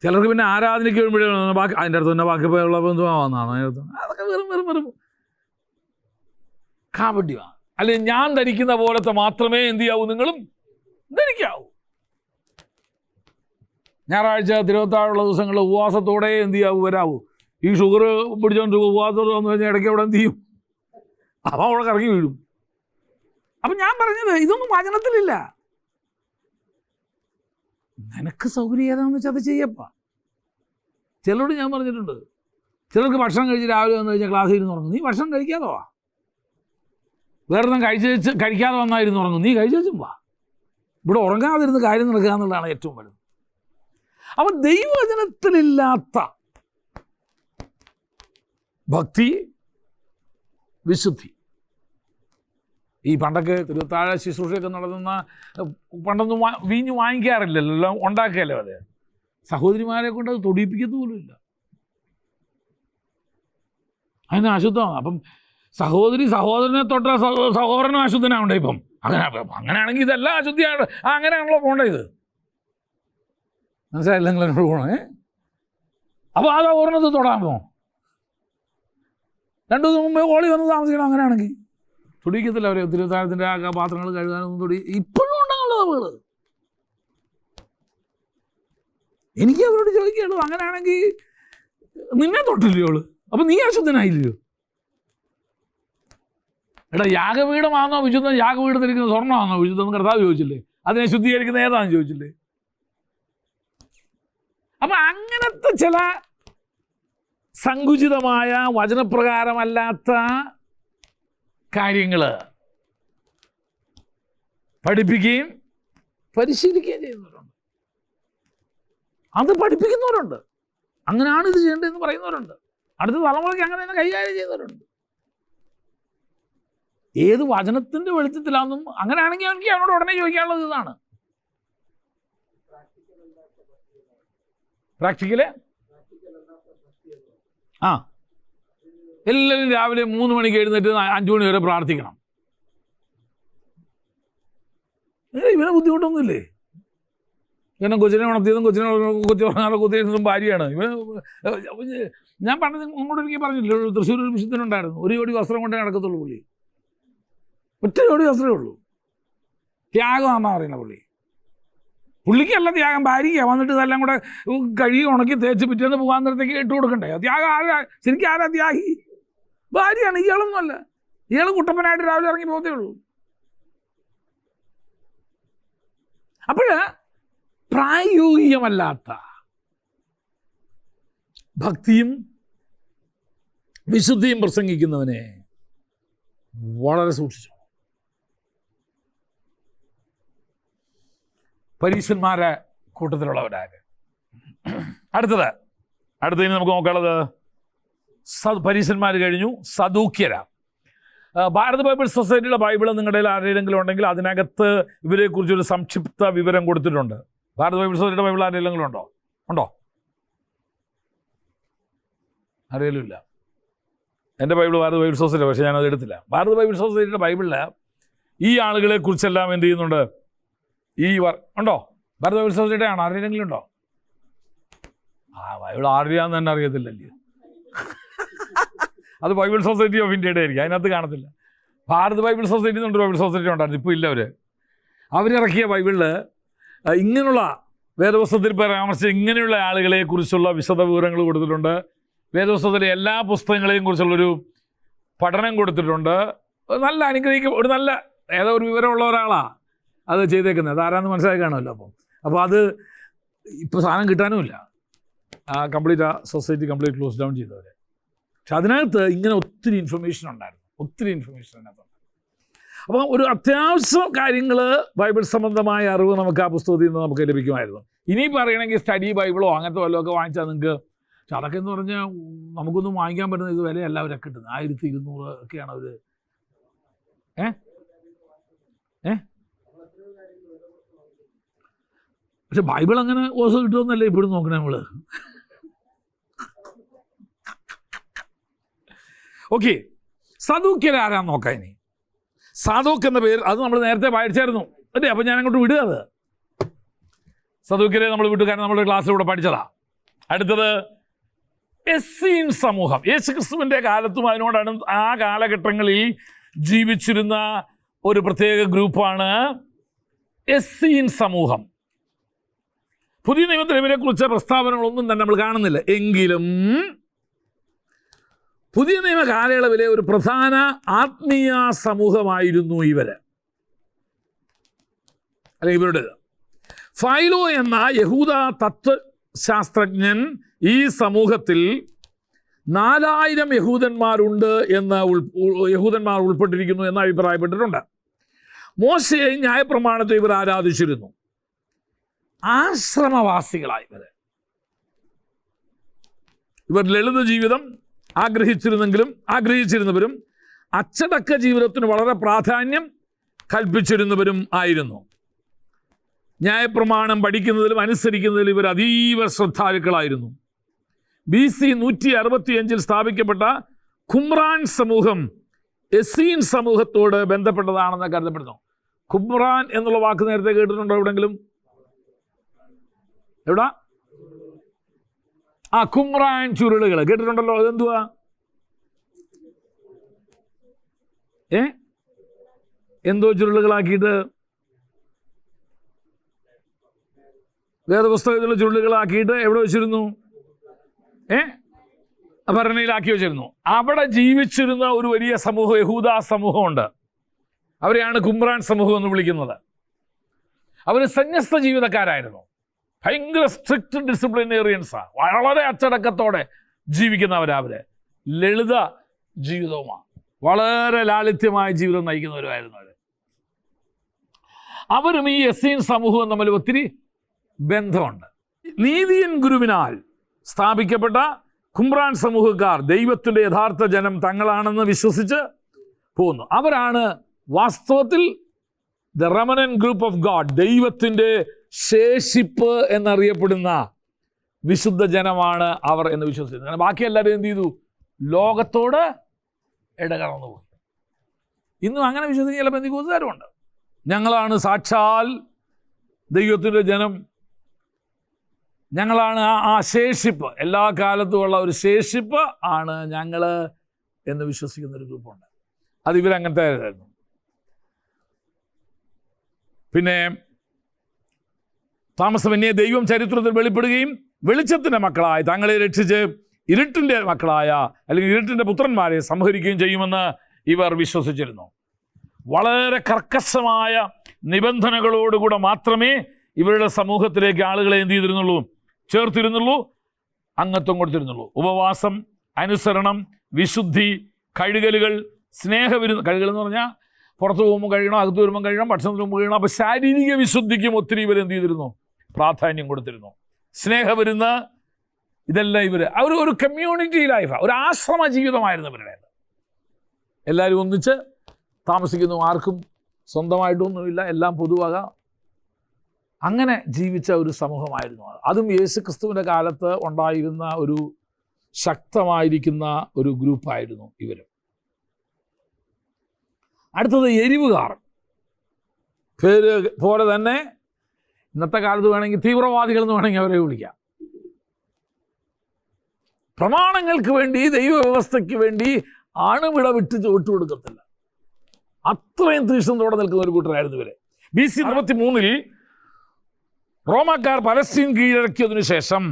ചിലർക്ക് പിന്നെ ആരാധനയ്ക്ക് വരുമ്പോഴേ ബാക്കി അതിൻ്റെ അടുത്ത് തന്നെ ബാക്കി പോയുള്ള ബന്ധുവാന്നാണ്. അതിനകത്ത് അതൊക്കെ വെറും കാപട്യമാണ്. അല്ലെങ്കിൽ ഞാൻ ധരിക്കുന്ന പോലത്തെ മാത്രമേ എന്ത് ചെയ്യാവൂ, നിങ്ങളും ധരിക്കാവൂ. ഞായറാഴ്ച തിരുവത്താഴുള്ള ദിവസങ്ങൾ ഉപവാസത്തോടെ എന്ത് ചെയ്യാവൂ, വരാവൂ. ഈ ഷുഗർ പിടിച്ചോണ്ട് ഉപവാസത്തോടെ വന്നു കഴിഞ്ഞാൽ ഇടയ്ക്ക് അവിടെ എന്ത് ചെയ്യും, അപ്പം അവിടെ കറങ്ങി വീഴും. അപ്പം ഞാൻ പറഞ്ഞത് ഇതൊന്നും വചനത്തിലില്ല. നിനക്ക് സൗകര്യം ഏതാണെന്ന് വെച്ചാൽ അത് ചെയ്യപ്പാ. ചിലരോട് ഞാൻ പറഞ്ഞിട്ടുണ്ട്, ചിലർക്ക് ഭക്ഷണം കഴിച്ച് രാവിലെ വന്നു കഴിഞ്ഞാൽ ക്ലാസ്സിൽ ഇരുന്ന് ഉറങ്ങും. നീ ഭക്ഷണം കഴിക്കാതെ വാ. വേറെ കഴിക്കാതെ വന്നായിരുന്നു ഉറങ്ങും. നീ കഴിച്ചും വാ. ഇവിടെ ഉറങ്ങാതിരുന്ന് കാര്യം നടക്കുക എന്നുള്ളതാണ് ഏറ്റവും വലുത്. അപ്പം ദൈവവചനത്തിലില്ലാത്ത ഭക്തി, വിശുദ്ധി. ഈ പണ്ടൊക്കെ തിരുവത്താഴ ശുശ്രൂഷയൊക്കെ നടത്തുന്ന പണ്ടൊന്നും വീഞ്ഞ് വാങ്ങിക്കാറില്ലല്ലോ, എല്ലാം ഉണ്ടാക്കുകയല്ലോ. അതെ, സഹോദരിമാരെ കൊണ്ട് അത് തൊടിയിപ്പിക്കത്ത് പോലുമില്ല. അതിന് അശുദ്ധമാണ്. അപ്പം സഹോദരനെ തൊട്ട സഹോദരനും അശുദ്ധനാവണ്ടേ ഇപ്പം? അങ്ങനെയാണെങ്കിൽ ഇതെല്ലാം അശുദ്ധിയാണ്. അങ്ങനെയാണല്ലോ പോകേണ്ടത്. ഇത് മനസ്സിലായില്ല നിങ്ങൾ എന്നോട് പോകണേ. അപ്പോൾ ആ സഹോദരനത് തൊടാമോ? 2 ദിവസം മുമ്പേ ഓളി വന്ന് താമസിക്കണം. അങ്ങനെയാണെങ്കിൽ തൊടിക്കത്തില്ല. അവർ തിരുവത്താഴത്തിൻ്റെ ആ പാത്രങ്ങൾ കഴുകാനൊന്നും തൊടി ഇപ്പോഴും ഉണ്ടാകുള്ള നമ്മൾ. എനിക്ക് അവരോട് ചോദിക്കുകയുള്ളൂ, അങ്ങനെയാണെങ്കിൽ നിന്നെ തൊട്ടില്ലയോ അവള്? അപ്പം നീ അശുദ്ധനായില്ലയോ? എടാ, യാഗപീഠമാണോ വിശുദ്ധം? യാഗപീഠത്തിരിക്കുന്ന സ്വർണ്ണമാണോ വിശുദ്ധം? കർത്താവ് ചോദിച്ചില്ലേ? അതിനെ ശുദ്ധീകരിക്കുന്ന ഏതാണെന്ന് ചോദിച്ചില്ലേ? അപ്പം അങ്ങനത്തെ ചില സങ്കുചിതമായ വചനപ്രകാരമല്ലാത്ത കാര്യങ്ങൾ പഠിപ്പിക്കുകയും പരിശീലിക്കുകയും ചെയ്യുന്നവരുണ്ട്. അത് പഠിപ്പിക്കുന്നവരുണ്ട്. അങ്ങനെയാണ് ഇത് ചെയ്യേണ്ടതെന്ന് പറയുന്നവരുണ്ട്. അടുത്ത തലമുറയ്ക്ക് അങ്ങനെ തന്നെ കൈകാര്യം ചെയ്യുന്നവരുണ്ട്. ഏത് വചനത്തിൻ്റെ വെളിച്ചത്തിലാണെന്നും അങ്ങനെയാണെങ്കിൽ എനിക്ക് അവനോട് ഉടനെ ചോദിക്കാനുള്ളത് ഇതാണ്. പ്രാക്ടിക്കല് എല്ലാവരും രാവിലെ 3 മണിക്ക് എഴുന്നേറ്റ് 5 മണി വരെ പ്രാർത്ഥിക്കണം. ഇവനെ ബുദ്ധിമുട്ടൊന്നുമില്ലേ? ഇവനെ കൊച്ചിനെ ഉണർത്തിയതും കൊച്ചു ഉറങ്ങാതെ കുത്തിയിരുന്നതും ഭാര്യയാണ്. ഞാൻ പണ്ട് അങ്ങോട്ട് എനിക്ക് പറഞ്ഞില്ല, തൃശ്ശൂർ ഒരു വിശുദ്ധനുണ്ടായിരുന്നു. 1 ജോഡി വസ്ത്രം കൊണ്ടേ നടക്കത്തുള്ളൂ പുള്ളി. 1 ജോഡി വസ്ത്രമേ ഉള്ളൂ. ത്യാഗമാണെന്നാണ് പറയുന്നത് പുള്ളി. പുള്ളിക്കല്ല ത്യാഗം, ഭാര്യയ്ക്ക്. വന്നിട്ട് ഇതെല്ലാം കൂടെ കഴുകി ഉണക്കി തേച്ച് പിറ്റേന്ന് പോകാൻ നേരത്തേക്ക് ഇട്ട് കൊടുക്കണ്ടേ? ത്യാഗം ആരാ? ശരിക്കും ആരാ ത്യാഗി? ഭാര്യയാണ്. ഇയാളൊന്നുമല്ല. ഇയാൾ കുട്ടപ്പനായിട്ട് രാവിലെ ഇറങ്ങി പോകത്തേ ഉള്ളൂ. അപ്പോൾ പ്രായോഗികമല്ലാത്ത ഭക്തിയും വിശുദ്ധിയും പ്രസംഗിക്കുന്നവനെ വളരെ സൂക്ഷിച്ചു. പരീശന്മാരെ കൂട്ടത്തിലുള്ളവരാര്? അടുത്തതിന് നമുക്ക് നോക്കാനുള്ളത് പരീശന്മാർ കഴിഞ്ഞു. സദൂക്യരാ. ഭാരത ബൈബിൾ സൊസൈറ്റിയുടെ ബൈബിൾ നിങ്ങളുടെ ആരെങ്കിലും ഉണ്ടെങ്കിൽ അതിനകത്ത് ഇവരെക്കുറിച്ചൊരു സംക്ഷിപ്ത വിവരം കൊടുത്തിട്ടുണ്ട്. ഭാരത ബൈബിൾ സൊസൈറ്റിയുടെ ബൈബിൾ ആരെങ്കിലും ഉണ്ടോ? ആരെങ്കിലും ഇല്ല. എൻ്റെ ബൈബിൾ ഭാരത ബൈബിൾ സൊസൈറ്റി, പക്ഷേ ഞാനത് എടുത്തില്ല. ഭാരത ബൈബിൾ സൊസൈറ്റിയുടെ ബൈബിളിൽ ഈ ആളുകളെക്കുറിച്ചെല്ലാം എന്ത് ചെയ്യുന്നുണ്ട്? ഉണ്ടോ? ഭാരത ബൈബിൾ സൊസൈറ്റി ആണോ? ആരെങ്കിലും ഉണ്ടോ? ബൈബിൾ ആരുടെയാന്ന് തന്നെ അറിയത്തില്ലല്ലോ. അത് ബൈബിൾ സൊസൈറ്റി ഓഫ് ഇന്ത്യയുടെ ആയിരിക്കും, അതിനകത്ത് കാണത്തില്ല. ഭാരത് ബൈബിൾ സൊസൈറ്റി എന്നുണ്ട്, ബൈബിൾ സൊസൈറ്റി ഉണ്ടായിരുന്നു, ഇപ്പോൾ ഇല്ല. അവരിറക്കിയ ബൈബിളിൽ ഇങ്ങനെയുള്ള വേദപുസ്തകത്തിൽ പരാമർശിച്ച ഇങ്ങനെയുള്ള ആളുകളെക്കുറിച്ചുള്ള വിശദ വിവരങ്ങൾ കൊടുത്തിട്ടുണ്ട്. വേദപുസ്തകത്തിലെ എല്ലാ പുസ്തകങ്ങളെയും കുറിച്ചുള്ളൊരു പഠനം കൊടുത്തിട്ടുണ്ട്. നല്ല ഒരു നല്ല ഏതോ ഒരു വിവരമുള്ള ഒരാളാണ് അത് ചെയ്തേക്കുന്നത്. അതാരാന്ന് മനസ്സിലാക്കി കാണുമല്ലോ. അപ്പോൾ അത് ഇപ്പോൾ സാധനം കിട്ടാനുമില്ല. കംപ്ലീറ്റ് ആ സൊസൈറ്റി കംപ്ലീറ്റ് ക്ലോസ് ഡൗൺ ചെയ്തവർ. പക്ഷെ അതിനകത്ത് ഇങ്ങനെ ഒത്തിരി ഇൻഫർമേഷൻ ഉണ്ടായിരുന്നു, ഒത്തിരി ഇൻഫർമേഷൻ അതിനകത്തുണ്ട്. അപ്പം ഒരു അത്യാവശ്യം കാര്യങ്ങൾ, ബൈബിൾ സംബന്ധമായ അറിവ് നമുക്ക് ആ പുസ്തകത്തിൽ നിന്ന് നമുക്ക് ലഭിക്കുമായിരുന്നു. ഇനി പറയണമെങ്കിൽ സ്റ്റഡി ബൈബിളോ അങ്ങനത്തെ വല്ലതൊക്കെ വാങ്ങിച്ചാൽ നിങ്ങൾക്ക്, പക്ഷെ അതൊക്കെ എന്ന് പറഞ്ഞാൽ നമുക്കൊന്നും വാങ്ങിക്കാൻ പറ്റുന്ന ഇത് വിലയല്ല അവരൊക്കെ കിട്ടുന്നത്. 1200 ഒക്കെയാണ് അവർ. പക്ഷെ ബൈബിൾ അങ്ങനെ ഓസോ കിട്ടുമെന്നല്ലേ ഇപ്പോഴും നോക്കണേ നമ്മൾ. ഓക്കെ, സദൂക്യരാരാന്ന് നോക്കാം. ഇനി സാദോക്ക് എന്ന പേര് അത് നമ്മൾ നേരത്തെ വായിച്ചായിരുന്നു അല്ലേ? അപ്പം ഞാൻ അങ്ങോട്ട് വിടുക. അത് സദൂക്യരെ നമ്മൾ വിട്ടു, കാരണം നമ്മുടെ ക്ലാസ്സിലൂടെ പഠിച്ചതാ. അടുത്തത് എസ്സീൻ സമൂഹം. യേശുക്രിസ്തുവിൻ്റെ കാലത്തും അതിനോടാണ് ആ കാലഘട്ടങ്ങളിൽ ജീവിച്ചിരുന്ന ഒരു പ്രത്യേക ഗ്രൂപ്പാണ് എസ്സീൻ സമൂഹം. പുതിയ നിയമത്തിൽ ഇവരെക്കുറിച്ച് പ്രസ്താവനകളൊന്നും തന്നെ നമ്മൾ കാണുന്നില്ല. എങ്കിലും പുതിയ നിയമ കാലയളവിലെ ഒരു പ്രധാന ആത്മീയ സമൂഹമായിരുന്നു ഇവര്, അല്ലെങ്കിൽ ഇവരുടേത്. ഫൈലോ എന്ന യഹൂദ തത്വശാസ്ത്രജ്ഞൻ ഈ സമൂഹത്തിൽ 4000 യഹൂദന്മാരുണ്ട് യഹൂദന്മാർ ഉൾപ്പെട്ടിരിക്കുന്നു എന്ന് അഭിപ്രായപ്പെട്ടിട്ടുണ്ട്. മോശയെ ന്യായപ്രമാണത്തെ ഇവർ ആരാധിച്ചിരുന്നു. ആശ്രമവാസികളായി ഇവർ ലളിത ജീവിതം ആഗ്രഹിച്ചിരുന്നവരും അച്ചടക്ക ജീവിതത്തിന് വളരെ പ്രാധാന്യം കൽപ്പിച്ചിരുന്നവരും ആയിരുന്നു. ന്യായപ്രമാണം പഠിക്കുന്നതിലും അനുസരിക്കുന്നതിലും ഇവർ അതീവ ശ്രദ്ധാലുക്കളായിരുന്നു. BC 165 സ്ഥാപിക്കപ്പെട്ട ഖുമ്രാൻ സമൂഹം എസ്സീൻ സമൂഹത്തോട് ബന്ധപ്പെട്ടതാണെന്ന് കരുതപ്പെടുന്നു. ഖുമ്രാൻ എന്നുള്ള വാക്ക് നേരത്തെ കേട്ടിട്ടുണ്ടോ എവിടെങ്കിലും? എവിടാ? ഖുമ്രാൻ ചുരുളുകൾ കേട്ടിട്ടുണ്ടല്ലോ. അതെന്തുവാ? എന്തോ ചുരുളുകളാക്കിയിട്ട്, വേദപുസ്തകത്തിലുള്ള ചുരുളുകളാക്കിയിട്ട് എവിടെ വെച്ചിരുന്നു? ഭരണിയിലാക്കി വെച്ചിരുന്നു. അവിടെ ജീവിച്ചിരുന്ന ഒരു വലിയ സമൂഹം, യഹൂദ സമൂഹമുണ്ട്. അവരെയാണ് ഖുമ്രാൻ സമൂഹം എന്ന് വിളിക്കുന്നത്. അവർ സന്യസ്ത ജീവിതക്കാരായിരുന്നു. ഭയങ്കര സ്ട്രിക്റ്റ് ഡിസിപ്ലിനേറിയൻസാണ്. വളരെ അച്ചടക്കത്തോടെ ജീവിക്കുന്നവരവർ. ലളിത ജീവിതവുമാണ്, വളരെ ലാളിത്യമായ ജീവിതം നയിക്കുന്നവരുമായിരുന്നു അവർ. അവരും ഈ എസ്സീൻ സമൂഹവും തമ്മിൽ ഒത്തിരി ബന്ധമുണ്ട്. നീതിയൻ ഗുരുവിനാൽ സ്ഥാപിക്കപ്പെട്ട ഖുമ്രാൻ സമൂഹക്കാർ ദൈവത്തിൻ്റെ യഥാർത്ഥ ജനം തങ്ങളാണെന്ന് വിശ്വസിച്ച് പോകുന്നു. അവരാണ് വാസ്തവത്തിൽ the remnant group of God, ദൈവത്തിൻ്റെ ശേഷിപ്പ് എന്നറിയപ്പെടുന്ന വിശുദ്ധ ജനമാണ് അവർ എന്ന് വിശ്വസിക്കുന്നു. ബാക്കി എല്ലാവരും എന്ത് ചെയ്തു? ലോകത്തോട് ഇടകലർന്നു പോയി. ഇന്നും അങ്ങനെ വിശ്വസിക്കുന്ന ചില പെന്തിക്കോസ്തുകാരുമുണ്ട്. ഞങ്ങളാണ് സാക്ഷാൽ ദൈവത്തിൻ്റെ ജനം, ഞങ്ങളാണ് ആ ശേഷിപ്പ്, എല്ലാ കാലത്തുമുള്ള ഒരു ശേഷിപ്പ് ആണ് ഞങ്ങൾ എന്ന് വിശ്വസിക്കുന്നൊരു ഗ്രൂപ്പുണ്ട്. അത് ഇവരങ്ങനത്തെ ആയിരുന്നു. പിന്നെ താമസമന്യേ ദൈവം ചരിത്രത്തിൽ വെളിപ്പെടുകയും വെളിച്ചത്തിൻ്റെ മക്കളായ തങ്ങളെ രക്ഷിച്ച് ഇരുട്ടിൻ്റെ മക്കളായ അല്ലെങ്കിൽ ഇരുട്ടിൻ്റെ പുത്രന്മാരെ സംഹരിക്കുകയും ചെയ്യുമെന്ന് ഇവർ വിശ്വസിച്ചിരുന്നു. വളരെ കർക്കശമായ നിബന്ധനകളോടുകൂടെ മാത്രമേ ഇവരുടെ സമൂഹത്തിലേക്ക് ആളുകളെ എന്ത് ചെയ്തിരുന്നുള്ളൂ? ചേർത്തിരുന്നുള്ളൂ, അംഗത്വം കൊടുത്തിരുന്നുള്ളൂ. ഉപവാസം, അനുസരണം, വിശുദ്ധി, കഴുകലുകൾ, സ്നേഹവിരുന്ന്. കഴുകൽ എന്ന് പറഞ്ഞാൽ പുറത്ത് പോകുമ്പോൾ കഴിയണം, അകത്ത് വരുമ്പോൾ കഴിയണം, ഭക്ഷണത്തിന് മുമ്പ് കഴിയണം. അപ്പോൾ ശാരീരിക വിശുദ്ധിക്കും ഒത്തിരി ഇവർ എന്ത് ചെയ്തിരുന്നു? പ്രാധാന്യം കൊടുത്തിരുന്നു. സ്നേഹവിരുന്ന്, ഇതെല്ലാം ഇവർ ഒരു കമ്മ്യൂണിറ്റി ലൈഫാണ്, ഒരു ആശ്രമ ജീവിതമായിരുന്നു ഇവരുടേത്. എല്ലാവരും ഒന്നിച്ച് താമസിക്കുന്നു, ആർക്കും സ്വന്തമായിട്ടൊന്നുമില്ല, എല്ലാം പൊതുവക. അങ്ങനെ ജീവിച്ച ഒരു സമൂഹമായിരുന്നു. അതും യേശുക്രിസ്തുവിൻ്റെ കാലത്ത് ഉണ്ടായിരുന്ന ഒരു ശക്തമായിരിക്കുന്ന ഒരു ഗ്രൂപ്പായിരുന്നു ഇവർ. അടുത്തത് എരിവുകാർ. പേര് പോലെ തന്നെ ഇന്നത്തെ കാലത്ത് വേണമെങ്കിൽ തീവ്രവാദികൾ എന്ന് വേണമെങ്കിൽ അവരെ വിളിക്കാം. പ്രമാണങ്ങൾക്ക് വേണ്ടി, ദൈവവ്യവസ്ഥയ്ക്ക് വേണ്ടി അണുവിട വിട്ടുകൊടുക്കത്തില്ല. അത്രയും തീഷ്ണതയോടെ നിൽക്കുന്ന ഒരു കൂട്ടരായിരുന്നു ഇവര്. BC 33 റോമാക്കാർ പലസ്തീൻ കീഴടക്കിയതിനു ശേഷം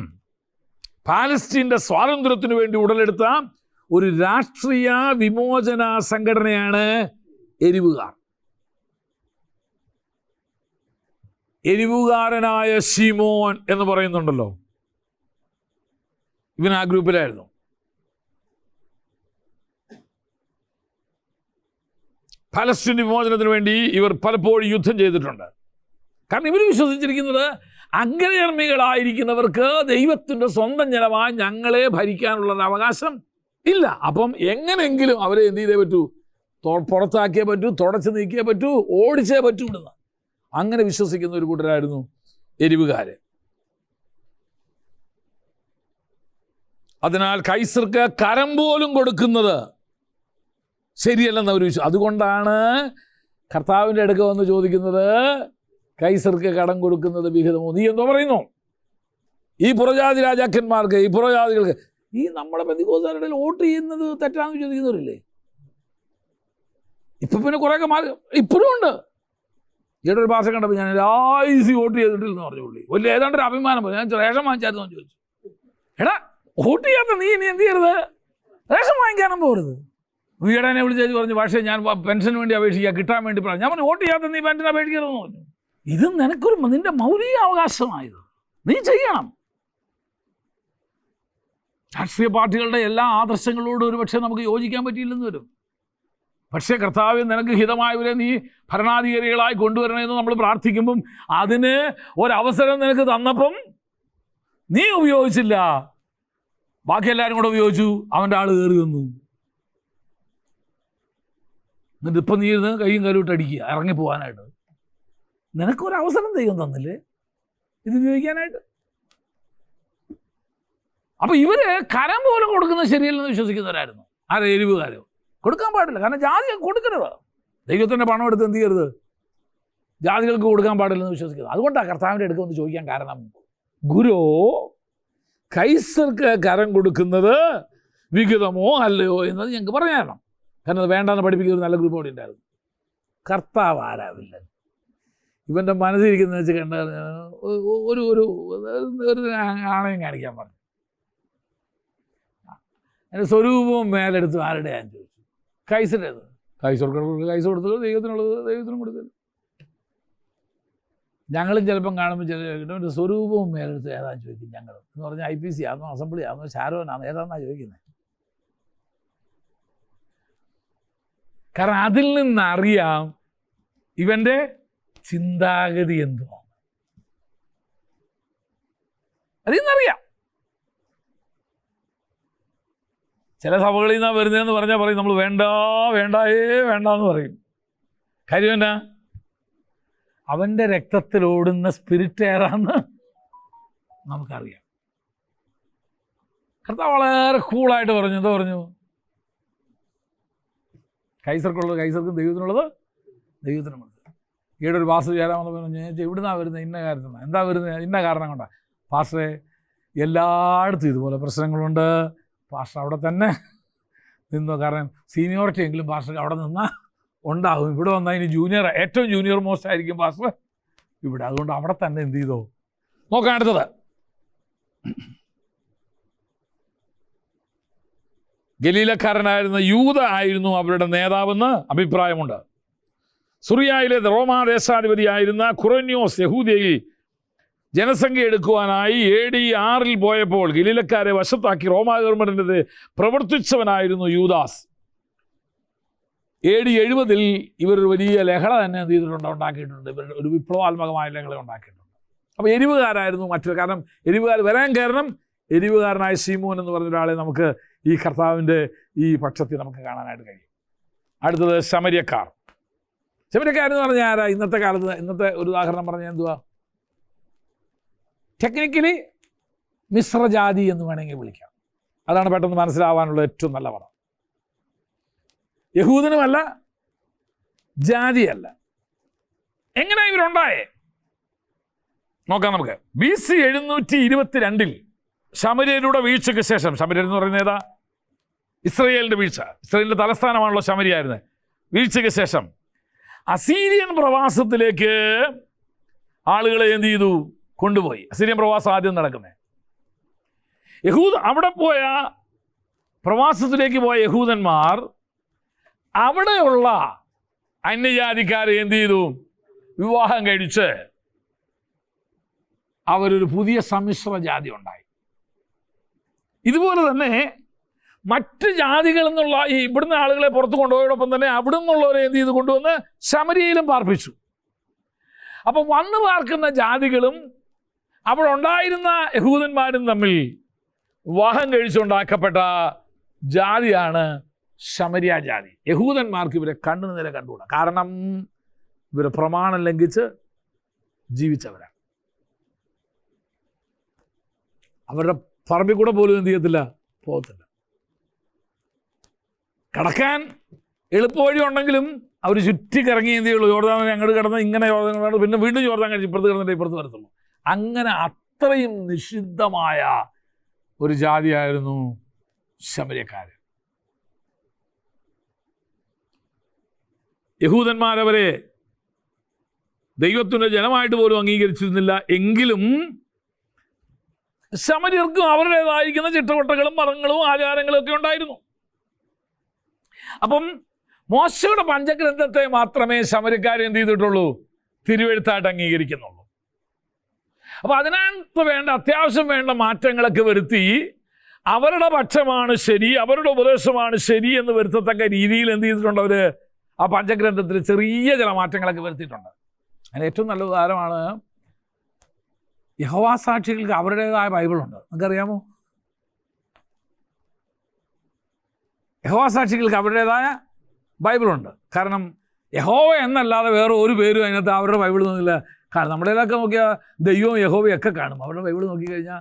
പാലസ്തീൻ്റെ സ്വാതന്ത്ര്യത്തിനു വേണ്ടി ഉടലെടുത്ത ഒരു രാഷ്ട്രീയ വിമോചന സംഘടനയാണ് എരിവുകാർ. എരിവുകാരനായ ശിമോൻ എന്ന് പറയുന്നുണ്ടല്ലോ, ഇവൻ ആ ഗ്രൂപ്പിലായിരുന്നു. പലസ്തീൻ വിമോചനത്തിന് വേണ്ടി ഇവർ പലപ്പോഴും യുദ്ധം ചെയ്തിട്ടുണ്ട്. കാരണം ഇവർ വിശ്വസിച്ചിരിക്കുന്നത് അഗ്രകർമ്മികളായിരിക്കുന്നവർക്ക് ദൈവത്തിൻ്റെ സ്വന്തം ജനമായി ഞങ്ങളെ ഭരിക്കാനുള്ളൊരു അവകാശം ഇല്ല. അപ്പം എങ്ങനെയെങ്കിലും അവരെ എന്ത് ചെയ്തേ പറ്റൂ? പുറത്താക്കിയേ പറ്റൂ, തുടച്ച് നീക്കിയേ പറ്റൂ, ഓടിച്ചേ പറ്റൂ ഇവിടുന്ന്. അങ്ങനെ വിശ്വസിക്കുന്ന ഒരു കൂട്ടരായിരുന്നു എരിവുകാര്. അതിനാൽ കൈസർക്ക് കരം പോലും കൊടുക്കുന്നത് ശരിയല്ലെന്ന് അവർ വിശ്വസിച്ചു. അതുകൊണ്ടാണ് കർത്താവിൻ്റെ അടുക്ക വന്ന് ചോദിക്കുന്നത്, കൈസർക്ക് കടം കൊടുക്കുന്നത് വിഹിതമോ? നീ എന്തോ പറയുന്നു? ഈ പുറജാതി രാജാക്കന്മാർക്ക്, ഈ പുറജാതികൾക്ക്, ഈ നമ്മളെ പെന്തിക്കോസ്തുകാരുടെ വോട്ട് ചെയ്യുന്നത് തെറ്റാന്ന് വിശ്വസിക്കുന്നവരില്ലേ? ഇപ്പം പിന്നെ കുറേയൊക്കെ മാറി, ഇപ്പോഴും ഉണ്ട്. ഈയുടെ ഒരു ഭാഷ കണ്ടപ്പോൾ ഞാൻ രാജി വോട്ട് ചെയ്തിട്ടില്ലെന്ന് പറഞ്ഞു. പുള്ളി വലിയ ഏതാണ്ടൊരു അഭിമാനം പോലെ, ഞാൻ റേഷൻ വാങ്ങിച്ചായിരുന്നു എന്ന് ചോദിച്ചു. എടാ, വോട്ട് ചെയ്യാത്ത നീ ഇനി എന്ത് ചെയ്യരുത്? റേഷൻ വാങ്ങിക്കാനും പോകരുത്. വീടനെ വിളിച്ചു പറഞ്ഞു, പക്ഷേ ഞാൻ പെൻഷന് വേണ്ടി അപേക്ഷിക്കുക, കിട്ടാൻ വേണ്ടി പറഞ്ഞു. ഞാൻ പറഞ്ഞു, വോട്ട് ചെയ്യാത്ത നീ പെൻഷൻ അപേക്ഷിക്കരുതെന്ന് പറഞ്ഞു. ഇത് നിന്റെ മൗലിക അവകാശമായത്, നീ ചെയ്യണം. രാഷ്ട്രീയ പാർട്ടികളുടെ എല്ലാ ആദർശങ്ങളോടും ഒരു പക്ഷേ നമുക്ക് യോജിക്കാൻ പറ്റിയില്ലെന്ന് വരും. പക്ഷേ കർത്താവ് നിനക്ക് ഹിതമായവരെ നീ ഭരണാധികാരികളായി കൊണ്ടുവരണമെന്ന് നമ്മൾ പ്രാർത്ഥിക്കുമ്പം അതിന് ഒരവസരം നിനക്ക് തന്നപ്പം നീ ഉപയോഗിച്ചില്ല, ബാക്കി എല്ലാവരും കൂടെ ഉപയോഗിച്ചു. അവൻ്റെ ആൾ കയറി വന്നു. എന്നിട്ട് ഇപ്പം നീ ഇരുന്ന് കൈയും കാലും അടിക്കുക ഇറങ്ങിപ്പോവാനായിട്ട്. നിനക്കൊരവസരം ദൈവം തന്നില്ലേ ഇത് ഉപയോഗിക്കാനായിട്ട്? അപ്പം ഇവര് കരം പോലും കൊടുക്കുന്നത് ശരിയല്ലെന്ന് വിശ്വസിക്കുന്നവരായിരുന്നു. ആരെ? എരിവുകാരോ? കൊടുക്കാൻ പാടില്ല. കാരണം ജാതി കൊടുക്കരുത്. ദൈവത്തിൻ്റെ പണം എടുത്ത് എന്ത് ചെയ്യരുത്? ജാതികൾക്ക് കൊടുക്കാൻ പാടില്ലെന്ന് വിശ്വസിക്കുന്നത്. അതുകൊണ്ടാണ് കർത്താവിൻ്റെ അടുക്കെന്ന് ചോദിക്കാൻ കാരണം, ഗുരു, കൈസർക്ക് കരം കൊടുക്കുന്നത് വിഹിതമോ അല്ലയോ എന്നത് ഞങ്ങൾക്ക് പറയാനും. കാരണം അത് വേണ്ടാന്ന് പഠിപ്പിക്കുന്ന ഒരു നല്ല ഗ്രൂപ്പ് അവിടെ ഉണ്ടായിരുന്നു. കർത്താവ് ആരാവില്ല, ഇവൻ്റെ മനസ്സിരിക്കുന്നത് വെച്ച് കണ്ട ഒരു ഒരു ആണയം കാണിക്കാൻ പറഞ്ഞു. എൻ്റെ സ്വരൂപവും മേലെടുത്ത് ആരുടെ ഞാൻ ചോദിച്ചു. കൈസരുടേത്. കൈസ കൊടുത്തത് ദൈവത്തിനുള്ളത് ദൈവത്തിനും കൊടുത്തത്. ഞങ്ങളും ചിലപ്പം കാണുമ്പോൾ ചില സ്വരൂപവും മേലെടുത്ത് ഏതാന്ന് ചോദിക്കും. ഞങ്ങൾ എന്ന് പറഞ്ഞാൽ IPC ആണോ, അസംബ്ലി ആണോ, ഷാരോനാണോ, ഏതാണെന്നാണ് ചോദിക്കുന്നത്. കാരണം അതിൽ നിന്നറിയാം ഇവൻ്റെ ചിന്താഗതി എന്തുമാണ്. അതിൽ നിന്നറിയാം. ചില സഭകളിൽ നിന്നാണ് വരുന്നതെന്ന് പറഞ്ഞാൽ പറയും നമ്മൾ വേണ്ടെന്ന് പറയും. കാര്യം എന്നാ? അവൻ്റെ രക്തത്തിലോടുന്ന സ്പിരിറ്റ് ഏതാന്ന് നമുക്കറിയാം. കർത്താവ് വളരെ കൂളായിട്ട് പറഞ്ഞു. എന്താ പറഞ്ഞു? കൈസർക്കുള്ളത് കൈസർക്കും, ദൈവത്തിനുള്ളത് ദൈവത്തിനുമുണ്ട്. ഈയുടെ ഒരു പാസ്റ്റർ ചേരാമെന്ന് പറഞ്ഞു. എവിടുന്നാണ് വരുന്നത്? ഇന്ന കാര്യത്തിനാണ്. എന്താ വരുന്നത്? ഇന്ന കാരണം കൊണ്ടാണ്. പാസ്റ്ററെ, എല്ലായിടത്തും ഇതുപോലെ പ്രശ്നങ്ങളുണ്ട്. പാസ്റ്റർ അവിടെ തന്നെ നിന്നോ. കാരണം സീനിയോറിറ്റി എങ്കിലും പാസ്റ്റർ അവിടെ നിന്നാൽ ഉണ്ടാകും. ഇവിടെ വന്നാൽ ഇനി ഏറ്റവും ജൂനിയർ മോസ്റ്റ് ആയിരിക്കും പാസ്റ്റർ ഇവിടെ. അതുകൊണ്ട് അവിടെ തന്നെ എന്ത് ചെയ്തോ. നോക്കാം അടുത്തത്. ഗലീലക്കാരനായിരുന്ന യൂദ ആയിരുന്നു അവരുടെ നേതാവെന്ന് അഭിപ്രായമുണ്ട്. സുറിയായിലെ റോമാ ദേശാധിപതിയായിരുന്ന ഖുറന്യോസ് യഹൂദയിൽ ജനസംഖ്യ എടുക്കുവാനായി AD 6 പോയപ്പോൾ ഗലീലക്കാരെ വശത്താക്കി റോമാ ഗവൺമെൻറ്റിൻ്റെ പ്രവർത്തിച്ചവനായിരുന്നു യൂദാസ്. AD 70 ഇവരൊരു വലിയ ലഹള തന്നെ എന്ത് ചെയ്തിട്ടുണ്ട്, ഉണ്ടാക്കിയിട്ടുണ്ട്. ഇവരുടെ ഒരു വിപ്ലവാത്മകമായ ലഹള ഉണ്ടാക്കിയിട്ടുണ്ട്. അപ്പോൾ എരിവുകാരായിരുന്നു മറ്റൊരു. കാരണം എരിവുകാർ വരാൻ കാരണം എരിവുകാരനായ ശീമോൻ എന്ന് പറഞ്ഞ ഒരാളെ നമുക്ക് ഈ കർത്താവിൻ്റെ ഈ പക്ഷത്തിൽ നമുക്ക് കാണാനായിട്ട് കഴിയും. അടുത്തത് ശമര്യക്കാർ. ശമര്യക്കാരെന്ന് പറഞ്ഞാൽ ആരാ? ഇന്നത്തെ കാലത്ത് ഇന്നത്തെ ഒരു ഉദാഹരണം പറഞ്ഞാൽ എന്തുവാ? ടെക്നിക്കലി മിശ്രജാതി എന്ന് വേണമെങ്കിൽ വിളിക്കാം. അതാണ് പെട്ടെന്ന് മനസ്സിലാവാനുള്ള ഏറ്റവും നല്ല പദം. യഹൂദനുമല്ല, ജാതിയല്ല, എങ്ങനെ ഇവരുണ്ടായേ നോക്കാം നമുക്ക്. BC 722 ശമര്യരുടെ വീഴ്ചയ്ക്ക് ശേഷം, ശമര്യർ എന്ന് പറയുന്നത് ഏതാ? ഇസ്രയേലിൻ്റെ വീഴ്ച. ഇസ്രയേലിൻ്റെ തലസ്ഥാനമാണല്ലോ ശമരിയായിരുന്നത്. വീഴ്ചയ്ക്ക് ശേഷം അസീരിയൻ പ്രവാസത്തിലേക്ക് ആളുകളെ എന്ത് ചെയ്തു? കൊണ്ടുപോയി. അസീരിയൻ പ്രവാസം ആദ്യം നടക്കുന്നത്. അവിടെ പോയ പ്രവാസത്തിലേക്ക് പോയ യഹൂദന്മാർ അവിടെയുള്ള അന്യജാതിക്കാരെ എന്ത് ചെയ്തു? വിവാഹം കഴിച്ച് അവരൊരു പുതിയ സമ്മിശ്ര ജാതി ഉണ്ടായി. ഇതുപോലെ തന്നെ മറ്റ് ജാതികളിൽ നിന്നുള്ള ഈ ഇവിടുന്ന് ആളുകളെ പുറത്ത് കൊണ്ടുപോയതോടൊപ്പം തന്നെ അവിടെ നിന്നുള്ളവരെ എന്ത് ചെയ്ത് കൊണ്ടുവന്ന് ശമരിയയിലും പാർപ്പിച്ചു. അപ്പം വന്ന് പാർക്കുന്ന ജാതികളും അവിടെ ഉണ്ടായിരുന്ന യഹൂദന്മാരും തമ്മിൽ വിവാഹം കഴിച്ചുണ്ടാക്കപ്പെട്ട ജാതിയാണ് ശമരിയ ജാതി. യഹൂദന്മാർക്ക് ഇവരെ കണ്ണു നേരെ കണ്ടുകൂടാ. കാരണം ഇവരെ പ്രമാണം ലംഘിച്ച് ജീവിച്ചവരാണ്. അവരുടെ പറമ്പിൽ കൂടെ പോലും എന്ത് ചെയ്യത്തില്ല, പോകത്തില്ല. കടക്കാൻ എളുപ്പവഴി ഉണ്ടെങ്കിലും അവർ ചുറ്റിക്കിറങ്ങി എന്ത് ചെയ്യുള്ളൂ? യോർദാൻ അങ്ങോട്ട് കിടന്ന് ഇങ്ങനെ യോർദാൻ, പിന്നെ വീണ്ടും യോർദാൻ കഴിച്ച് ഇപ്പുറത്ത് കിടന്നിട്ട് ഇപ്പുറത്ത് വരത്തുള്ളൂ. അങ്ങനെ അത്രയും നിഷിദ്ധമായ ഒരു ജാതിയായിരുന്നു ശമര്യക്കാർ. യഹൂദന്മാരവരെ ദൈവത്തിൻ്റെ ജനമായിട്ട് പോലും അംഗീകരിച്ചിരുന്നില്ല. എങ്കിലും ശമര്യർക്കും അവരുടേതായിരിക്കുന്ന ചിട്ടവട്ടങ്ങളും മതങ്ങളും ആചാരങ്ങളും ഒക്കെ ഉണ്ടായിരുന്നു. അപ്പം മോശയുടെ പഞ്ചഗ്രന്ഥത്തെ മാത്രമേ ശമര്യക്കാർ എന്ത് ചെയ്തിട്ടുള്ളൂ? തിരുവെഴുത്തായിട്ട് അംഗീകരിക്കുന്നുള്ളൂ. അപ്പം അതിനകത്ത് വേണ്ട അത്യാവശ്യം വേണ്ട മാറ്റങ്ങളൊക്കെ വരുത്തി അവരുടെ പക്ഷമാണ് ശരി, അവരുടെ ഉപദേശമാണ് ശരി എന്ന് വരുത്തത്തക്ക രീതിയിൽ എന്ത് ചെയ്തിട്ടുണ്ട്? അവർ ആ പഞ്ചഗ്രന്ഥത്തിൽ ചെറിയ ചില മാറ്റങ്ങളൊക്കെ വരുത്തിയിട്ടുണ്ട്. അതിന് ഏറ്റവും നല്ല ഉദാഹരണമാണ് യഹോവ സാക്ഷികൾക്ക് അവരുടേതായ ബൈബിളുണ്ട്. നിങ്ങൾക്കറിയാമോ? യഹോവ സാക്ഷികൾക്ക് അവരുടേതായ ബൈബിളുണ്ട്. കാരണം യഹോവ എന്നല്ലാതെ വേറെ ഒരു പേരും അതിനകത്ത് അവരുടെ ബൈബിൾ നോക്കില്ല. കാരണം നമ്മുടെ ഇതിലൊക്കെ നോക്കിയാൽ ദൈവവും യഹോവയൊക്കെ കാണും. അവരുടെ ബൈബിൾ നോക്കിക്കഴിഞ്ഞാൽ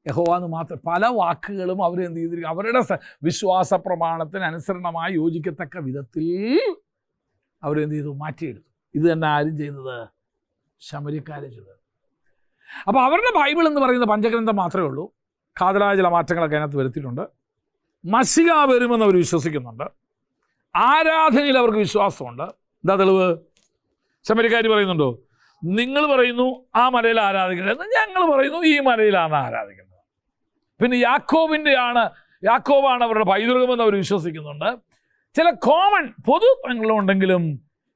യഹോവ എന്ന് മാത്രം. പല വാക്കുകളും അവർ എന്ത് ചെയ്തിരിക്കും? അവരുടെ വിശ്വാസ പ്രമാണത്തിന് അനുസരണമായി യോജിക്കത്തക്ക വിധത്തിൽ അവരെന്ത് ചെയ്തു? മാറ്റിയെടുത്തു. ഇത് തന്നെ ആരും ചെയ്യുന്നത്? ശമര്യക്കാരെ ചെയ്തത്. അപ്പോൾ അവരുടെ ബൈബിൾ എന്ന് പറയുന്ന പഞ്ചഗ്രന്ഥം മാത്രമേ ഉള്ളൂ. കാതലായ ചില മാറ്റങ്ങളൊക്കെ അതിനകത്ത് വരുത്തിയിട്ടുണ്ട്. മശിഹ വരുമെന്ന് അവർ വിശ്വസിക്കുന്നുണ്ട്. ആരാധനയിൽ അവർക്ക് വിശ്വാസമുണ്ട്. എന്താ തെളിവ്? ശമര്യക്കാർ പറയുന്നുണ്ടോ? നിങ്ങൾ പറയുന്നു ആ മലയിൽ ആരാധിക്കണമെന്ന്, ഞങ്ങൾ പറയുന്നു ഈ മലയിലാണ് ആരാധിക്കുന്നത്. പിന്നെ യാക്കോബാണ് അവരുടെ പൈതൃകമെന്ന് അവർ വിശ്വസിക്കുന്നുണ്ട്. ചില കോമൺ പൊതു ഉണ്ടെങ്കിലും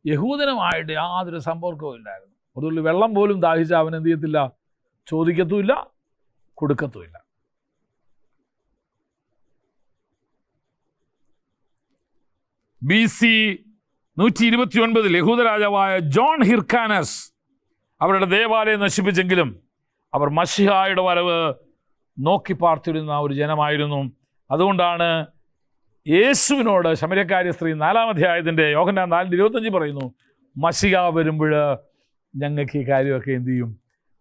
യഹൂദനുമായിട്ട് യാതൊരു സമ്പർക്കവും ഇല്ലായിരുന്നു. അതുകൊണ്ട് വെള്ളം പോലും ദാഹിച്ച അവൻ എന്ത് ചെയ്യത്തില്ല? ചോദിക്കത്തുമില്ല, കൊടുക്കത്തുമില്ല. BC 129 യഹൂദ രാജാവായ ജോൺ ഹിർക്കാനസ് അവരുടെ ദേവാലയം നശിപ്പിച്ചെങ്കിലും അവർ മശിഹായുടെ വരവ് നോക്കി പാർത്തിരുന്ന ഒരു ജനമായിരുന്നു. അതുകൊണ്ടാണ് യേശുവിനോട് ശമര്യക്കാരി സ്ത്രീ 4-ാം അധ്യായത്തിൻ്റെ യോഹന്നാൻ 4:25 പറയുന്നു, മശിഹ വരുമ്പോൾ ഞങ്ങൾക്ക് ഈ കാര്യമൊക്കെ എന്ത് ചെയ്യും?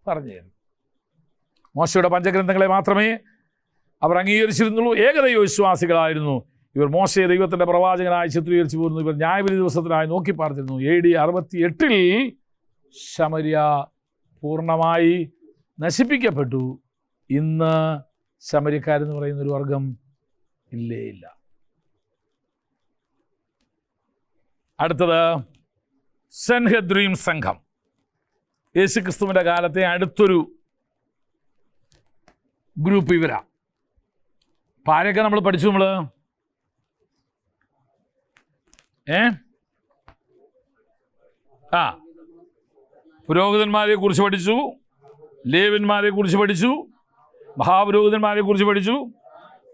പറഞ്ഞു തരും. മോശയുടെ പഞ്ചഗ്രന്ഥങ്ങളെ മാത്രമേ അവർ അംഗീകരിച്ചിരുന്നുള്ളൂ. ഏകദൈവ വിശ്വാസികളായിരുന്നു ഇവർ. മോശയെ ദൈവത്തിൻ്റെ പ്രവാചകനായി ചിത്രീകരിച്ചു പോരുന്നു. ഇവർ ന്യായവിധി ദിവസത്തിനായി നോക്കി പാർത്തിരുന്നു. AD 68 ശമര്യ പൂർണ്ണമായി നശിപ്പിക്കപ്പെട്ടു. ഇന്ന് ശമര്യക്കാരെന്ന് പറയുന്നൊരു വർഗം ഇല്ലേ ഇല്ല. അടുത്തത് സെൻഹെദ്രീം സംഘം. യേശുക്രിസ്തുവിൻ്റെ കാലത്തെ അടുത്തൊരു ഗ്രൂപ്പ് ഇവരാ. അപ്പം ആരെയൊക്കെ നമ്മൾ പഠിച്ചു? നമ്മൾ പുരോഹിതന്മാരെ കുറിച്ച് പഠിച്ചു, ലേവ്യന്മാരെ കുറിച്ച് പഠിച്ചു, മഹാപുരോഹിതന്മാരെ കുറിച്ച് പഠിച്ചു,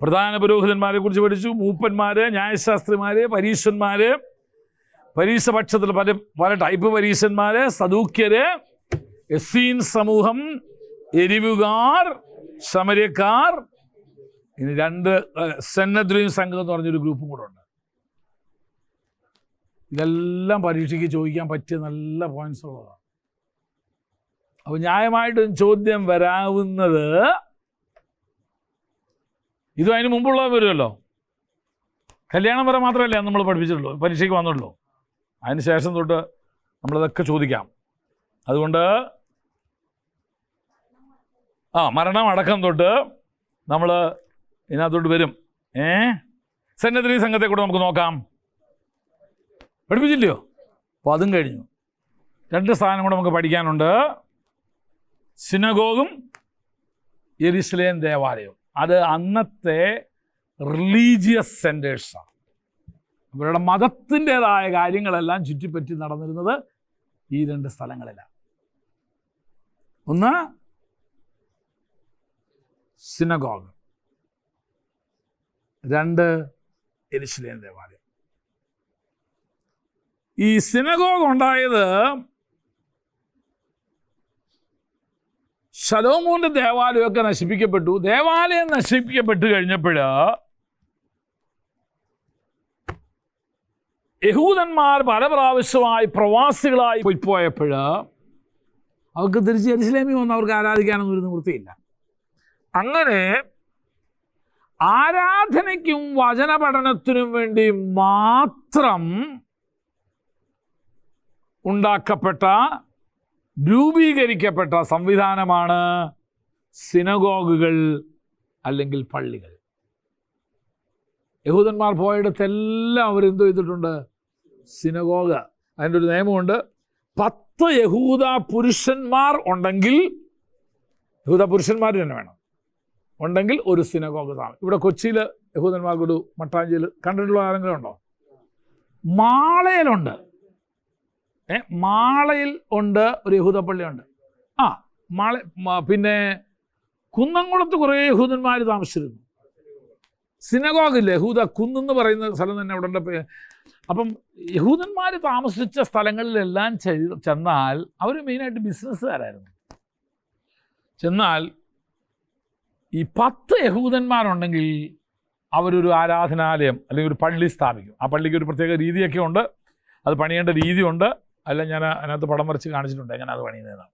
പ്രധാന പുരോഹിതന്മാരെ കുറിച്ച് പഠിച്ചു, മൂപ്പന്മാര്, ന്യായശാസ്ത്രിമാര്, പരീശന്മാര്, പരീശപക്ഷത്തിൽ പല ടൈപ്പ് പരീശന്മാര്, സദൂക്യര്, എസ്സീൻ സമൂഹം, എരിവുകാർ, ശമര്യക്കാർ. ഇനി 2 സെന്നദ്രീം സംഘം എന്ന് പറഞ്ഞൊരു ഗ്രൂപ്പും കൂടെ ഉണ്ട്. ഇതെല്ലാം പരീക്ഷയ്ക്ക് ചോദിക്കാൻ പറ്റിയ നല്ല പോയിന്റ്സ് ഉള്ളതാണ്. അപ്പോൾ ന്യായമായിട്ടും ചോദ്യം വരാവുന്നത് ഇതും അതിന് മുമ്പുള്ളത് വരുമല്ലോ. കല്യാണം വരെ മാത്രമല്ല നമ്മൾ പഠിപ്പിച്ചിട്ടുള്ളൂ, പരീക്ഷയ്ക്ക് വന്നുള്ളൂ. അതിന് ശേഷം തൊട്ട് നമ്മളിതൊക്കെ ചോദിക്കാം. അതുകൊണ്ട് മരണം അടക്കം തൊട്ട് നമ്മൾ ഇതിനകത്തോട്ട് വരും. സന്നദ്ധി സംഘത്തെ കൂടെ നമുക്ക് നോക്കാം. പഠിപ്പിച്ചില്ലയോ? അപ്പോൾ അതും കഴിഞ്ഞു. 2 സ്ഥാനം കൂടെ നമുക്ക് പഠിക്കാനുണ്ട്. സിനഗോഗും യെരുശലേം ദേവാലയവും. അത് അന്നത്തെ റിലീജിയസ് സെൻറ്റേഴ്സാണ്. അവരുടെ മതത്തിൻ്റെതായ കാര്യങ്ങളെല്ലാം ചുറ്റിപ്പറ്റി നടന്നിരുന്നത് ഈ 2 സ്ഥലങ്ങളിലാണ്. ഒന്ന് സിനഗോഗ്, 2 യെരുശലേം ദേവാലയം. ഈ സിനഗോഗ് ഉണ്ടായത് ശലോമോന്റെ ദേവാലയമൊക്കെ നശിപ്പിക്കപ്പെട്ടു. ദേവാലയം നശിപ്പിക്കപ്പെട്ട് കഴിഞ്ഞപ്പോൾ യഹൂദന്മാർ പല പ്രാവശ്യമായി പ്രവാസികളായി പോയപ്പോൾ അവർക്ക് തിരിച്ച് യെരുശലേമിൽ വന്ന് അവർക്ക് ആരാധിക്കാനൊന്നും ഒരു നിവൃത്തിയില്ല. അങ്ങനെ ആരാധനയ്ക്കും വചന പഠനത്തിനും വേണ്ടി മാത്രം ഉണ്ടാക്കപ്പെട്ട രൂപീകരിക്കപ്പെട്ട സംവിധാനമാണ് സിനഗോഗുകൾ അല്ലെങ്കിൽ പള്ളികൾ. യഹൂദന്മാർ പോയിടത്തെല്ലാം അവരെന്തോ ചെയ്തിട്ടുണ്ട്? സിനഗോഗ്. അതിൻ്റെ ഒരു നിയമമുണ്ട്. 10 യഹൂദ പുരുഷന്മാർ ഉണ്ടെങ്കിൽ, യഹൂദ പുരുഷന്മാർ തന്നെ വേണം, ഉണ്ടെങ്കിൽ ഒരു സിനഗോഗ് താമസം. ഇവിടെ കൊച്ചിയിൽ യഹൂദന്മാർക്കൊരു മട്ടാഞ്ചേരിയിൽ കണ്ടിട്ടുള്ള ആരെങ്കിലും ഉണ്ടോ? മാളയിലുണ്ട്. മാളയിൽ ഉണ്ട് ഒരു യഹൂദ പള്ളിയുണ്ട്. പിന്നെ കുന്നംകുളത്ത് കുറേ യഹൂദന്മാർ താമസിച്ചിരുന്നു. സിനഗോഗില്ല, യഹൂദ കുന്നെന്ന് പറയുന്ന സ്ഥലം തന്നെ അവിടെ ഉണ്ട്. അപ്പം യഹൂദന്മാർ താമസിച്ച സ്ഥലങ്ങളിലെല്ലാം ചെന്നാൽ അവർ മെയിനായിട്ട് ബിസിനസ്സുകാരായിരുന്നു. ചെന്നാൽ ഈ 10 യഹൂദന്മാരുണ്ടെങ്കിൽ അവരൊരു ആരാധനാലയം അല്ലെങ്കിൽ ഒരു പള്ളി സ്ഥാപിക്കും. ആ പള്ളിക്ക് ഒരു പ്രത്യേക രീതിയൊക്കെ ഉണ്ട്, അത് പണിയേണ്ട രീതിയുണ്ട്. അല്ല, ഞാൻ അതിനകത്ത് പടം വരച്ച് കാണിച്ചിട്ടുണ്ട് എങ്ങനെ അത് പണിയുന്നതാണ്.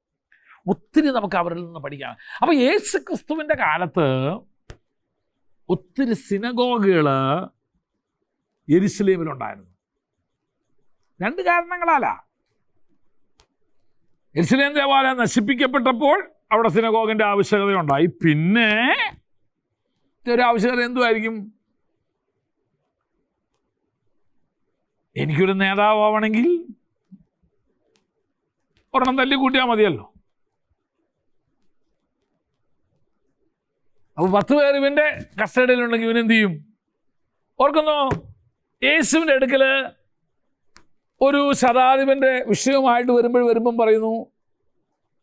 ഒത്തിരി നമുക്ക് അവരിൽ നിന്ന് പഠിക്കാം. അപ്പോൾ യേശു ക്രിസ്തുവിൻ്റെ കാലത്ത് ഒത്തിരി സിനഗോഗുകൾ യെരുശലേമിലുണ്ടായിരുന്നു. 2 കാരണങ്ങളാല. യെരുശലേം ദേവാലയം നശിപ്പിക്കപ്പെട്ടപ്പോൾ അവിടെ സിനഗോഗിൻ്റെ ആവശ്യകതയുണ്ടായി. പിന്നെ ഒരു ആവശ്യകത എന്തുമായിരിക്കും? എനിക്കൊരു നേതാവാണെങ്കിൽ ഒരെണ്ണം തല്ലി കൂട്ടിയാൽ മതിയല്ലോ. അപ്പോൾ 10 പേർ ഇവൻ്റെ കസ്റ്റഡിയിലുണ്ടെങ്കിൽ ഇവനെന്ത് ചെയ്യും? ഓർക്കുന്നോ? യേശുവിൻ്റെ അടുക്കൽ ഒരു ശതാധിപൻ്റെ വിഷയമായിട്ട് വരുമ്പം പറയുന്നു,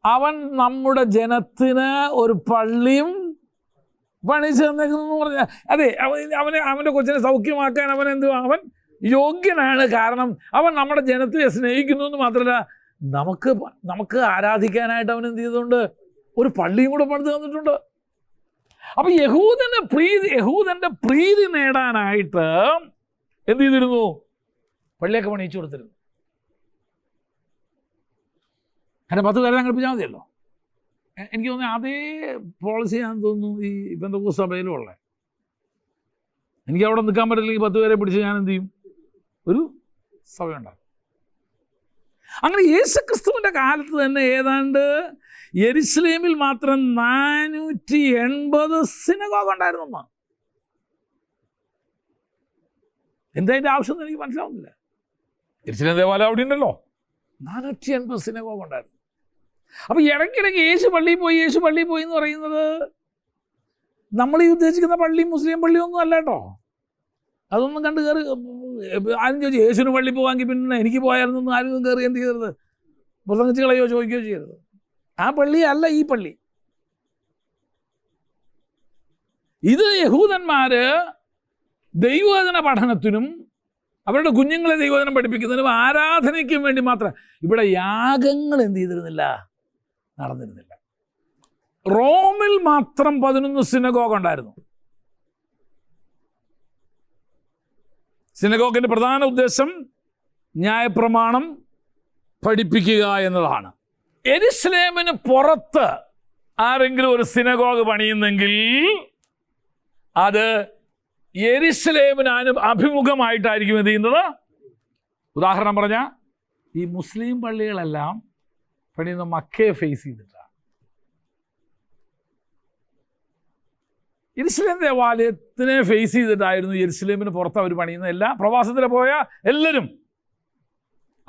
അവൻ നമ്മുടെ ജനത്തിന് ഒരു പള്ളിയും പണിച്ച് തന്നേക്കുന്നു പറഞ്ഞാൽ, അതെ, അവൻ്റെ കൊച്ചിനെ സൗഖ്യമാക്കാൻ അവൻ യോഗ്യനാണ്. കാരണം അവൻ നമ്മുടെ ജനത്തെ സ്നേഹിക്കുന്നു എന്ന് മാത്രമല്ല, നമുക്ക് ആരാധിക്കാനായിട്ട് അവൻ എന്ത് ചെയ്തുകൊണ്ട് ഒരു പള്ളിയും കൂടെ പണിത് തന്നിട്ടുണ്ട്. അപ്പം യഹൂദൻ്റെ പ്രീതി നേടാനായിട്ട് എന്ത് ചെയ്തിരുന്നു? പള്ളിയൊക്കെ പണിയിച്ചു കൊടുത്തിരുന്നു. അങ്ങനെ 10 പേരെ സംഘടിപ്പിച്ചാൽ മതിയല്ലോ. എനിക്ക് തോന്നുന്നു അതേ പോളിസിയാണെന്ന് തോന്നുന്നു ഈ പെന്തക്കോസ്ത് സഭയിലും ഉള്ളത്. എനിക്ക് അവിടെ നിൽക്കാൻ പറ്റില്ലെങ്കിൽ 10 പേരെ പിടിച്ച് ഞാൻ എന്ത് ചെയ്യും? ഒരു സഭയുണ്ടാകും. അങ്ങനെ യേശു ക്രിസ്തുവിൻ്റെ കാലത്ത് തന്നെ ഏതാണ്ട് യെരുശലേമിൽ മാത്രം 480 സിനഗോഗ് ഉണ്ടായിരുന്നു. എന്താ അതിൻ്റെ ആവശ്യം എന്ന് എനിക്ക് മനസ്സിലാവുന്നില്ല. യെരുശലേം ദേവാലയം അവിടെ ഉണ്ടല്ലോ, 480 സിനഗോഗ് ഉണ്ടായിരുന്നു. അപ്പോൾ ഇടയ്ക്കിടയ്ക്ക് യേശു പള്ളിയിൽ പോയി എന്ന് പറയുന്നത് നമ്മൾ ഈ ഉദ്ദേശിക്കുന്ന പള്ളി മുസ്ലിം പള്ളിയൊന്നും അല്ല കേട്ടോ. അതൊന്നും കണ്ട് കയറി ആരും ചോദിച്ചു യേശുവിന് പള്ളി പോകാമെങ്കിൽ പിന്നെ എനിക്ക് പോയായിരുന്നൊന്നും ആരും കയറി എന്ത് ചെയ്യരുത്, പ്രസംഗിച്ച് കളയോ ചോദിക്കുകയോ ചെയ്യരുത്. ആ പള്ളി അല്ല ഈ പള്ളി. ഇത് യഹൂദന്മാർ ദൈവവചന പഠനത്തിനും അവരുടെ കുഞ്ഞുങ്ങളെ ദൈവവചനം പഠിപ്പിക്കുന്നതിനും ആരാധനയ്ക്കും വേണ്ടി മാത്രം ഇവിടെ യാഗങ്ങൾ എന്ത് ചെയ്തിരുന്നില്ല, നടന്നിരുന്നില്ല. റോമിൽ മാത്രം 11 സിനഗോഗ് ഉണ്ടായിരുന്നു. സിനഗോഗിൻ്റെ പ്രധാന ഉദ്ദേശം ന്യായപ്രമാണം പഠിപ്പിക്കുക എന്നതാണ്. യെരുശലേമിന് പുറത്ത് ആരെങ്കിലും ഒരു സിനഗോഗ് പണിയുന്നെങ്കിൽ അത് യെരുശലേമിന് അഭിമുഖമായിട്ടായിരിക്കും എന്ത് ചെയ്യുന്നത്. ഉദാഹരണം പറഞ്ഞാൽ ഈ മുസ്ലിം പള്ളികളെല്ലാം പണിയുന്ന മക്കയെ ഫേസ് ചെയ്തിട്ടാണ്. യെരുശലേം ദേവാലയത്തിനെ ഫേസ് ചെയ്തിട്ടായിരുന്നു യെരുശലേമിന് പുറത്ത് അവർ പണിയുന്നത്. എല്ലാ പ്രവാസത്തിൽ പോയ എല്ലാവരും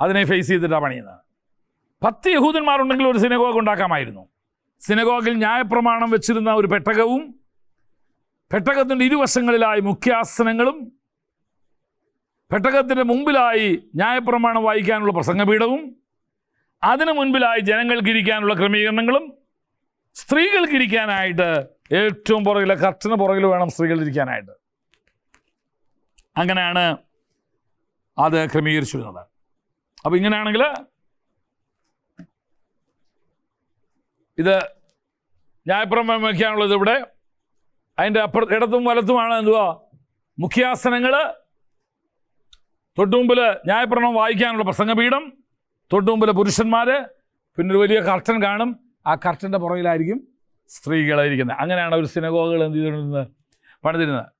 അതിനെ ഫേസ് ചെയ്തിട്ടാണ് പണിയുന്നത്. 10 യഹൂദന്മാരുണ്ടെങ്കിൽ ഒരു സിനഗോഗ് ഉണ്ടാക്കാമായിരുന്നു. സിനഗോഗിൽ ന്യായപ്രമാണം വെച്ചിരുന്ന ഒരു പെട്ടകവും, പെട്ടകത്തിൻ്റെ ഇരുവശങ്ങളിലായി മുഖ്യാസനങ്ങളും, പെട്ടകത്തിൻ്റെ മുമ്പിലായി ന്യായപ്രമാണം വായിക്കാനുള്ള പ്രസംഗപീഠവും, അതിനു മുൻപിലായി ജനങ്ങൾക്ക് ഇരിക്കാനുള്ള ക്രമീകരണങ്ങളും, സ്ത്രീകൾക്ക് ഇരിക്കാനായിട്ട് ഏറ്റവും പുറകിൽ കർട്ടന് പുറകിൽ വേണം സ്ത്രീകൾ ഇരിക്കാനായിട്ട്. അങ്ങനെയാണ് അത് ക്രമീകരിച്ചിരുന്നത്. അപ്പോൾ ഇങ്ങനെയാണെങ്കിൽ ഇത് ന്യായപ്രമാണം വയ്ക്കാനുള്ളത് ഇവിടെ, അതിൻ്റെ ഇടത്തും വലത്തുമാണ് എന്തുവാ മുഖ്യാസനങ്ങൾ, തൊട്ടുമുമ്പിൽ ന്യായപ്രമാണം വായിക്കാനുള്ള പ്രസംഗപീഠം, തൊട്ടുമുമ്പിൽ പുരുഷന്മാർ, പിന്നെ ഒരു വലിയ കർട്ടൻ കാണും, ആ കർട്ടൻ്റെ പുറകിലായിരിക്കും സ്ത്രീകളായിരിക്കുന്നത്. അങ്ങനെയാണ് ഒരു സിനഗോഗുകൾ എന്ത് ചെയ്തിരുന്നത്, പണിതിരുന്നത്.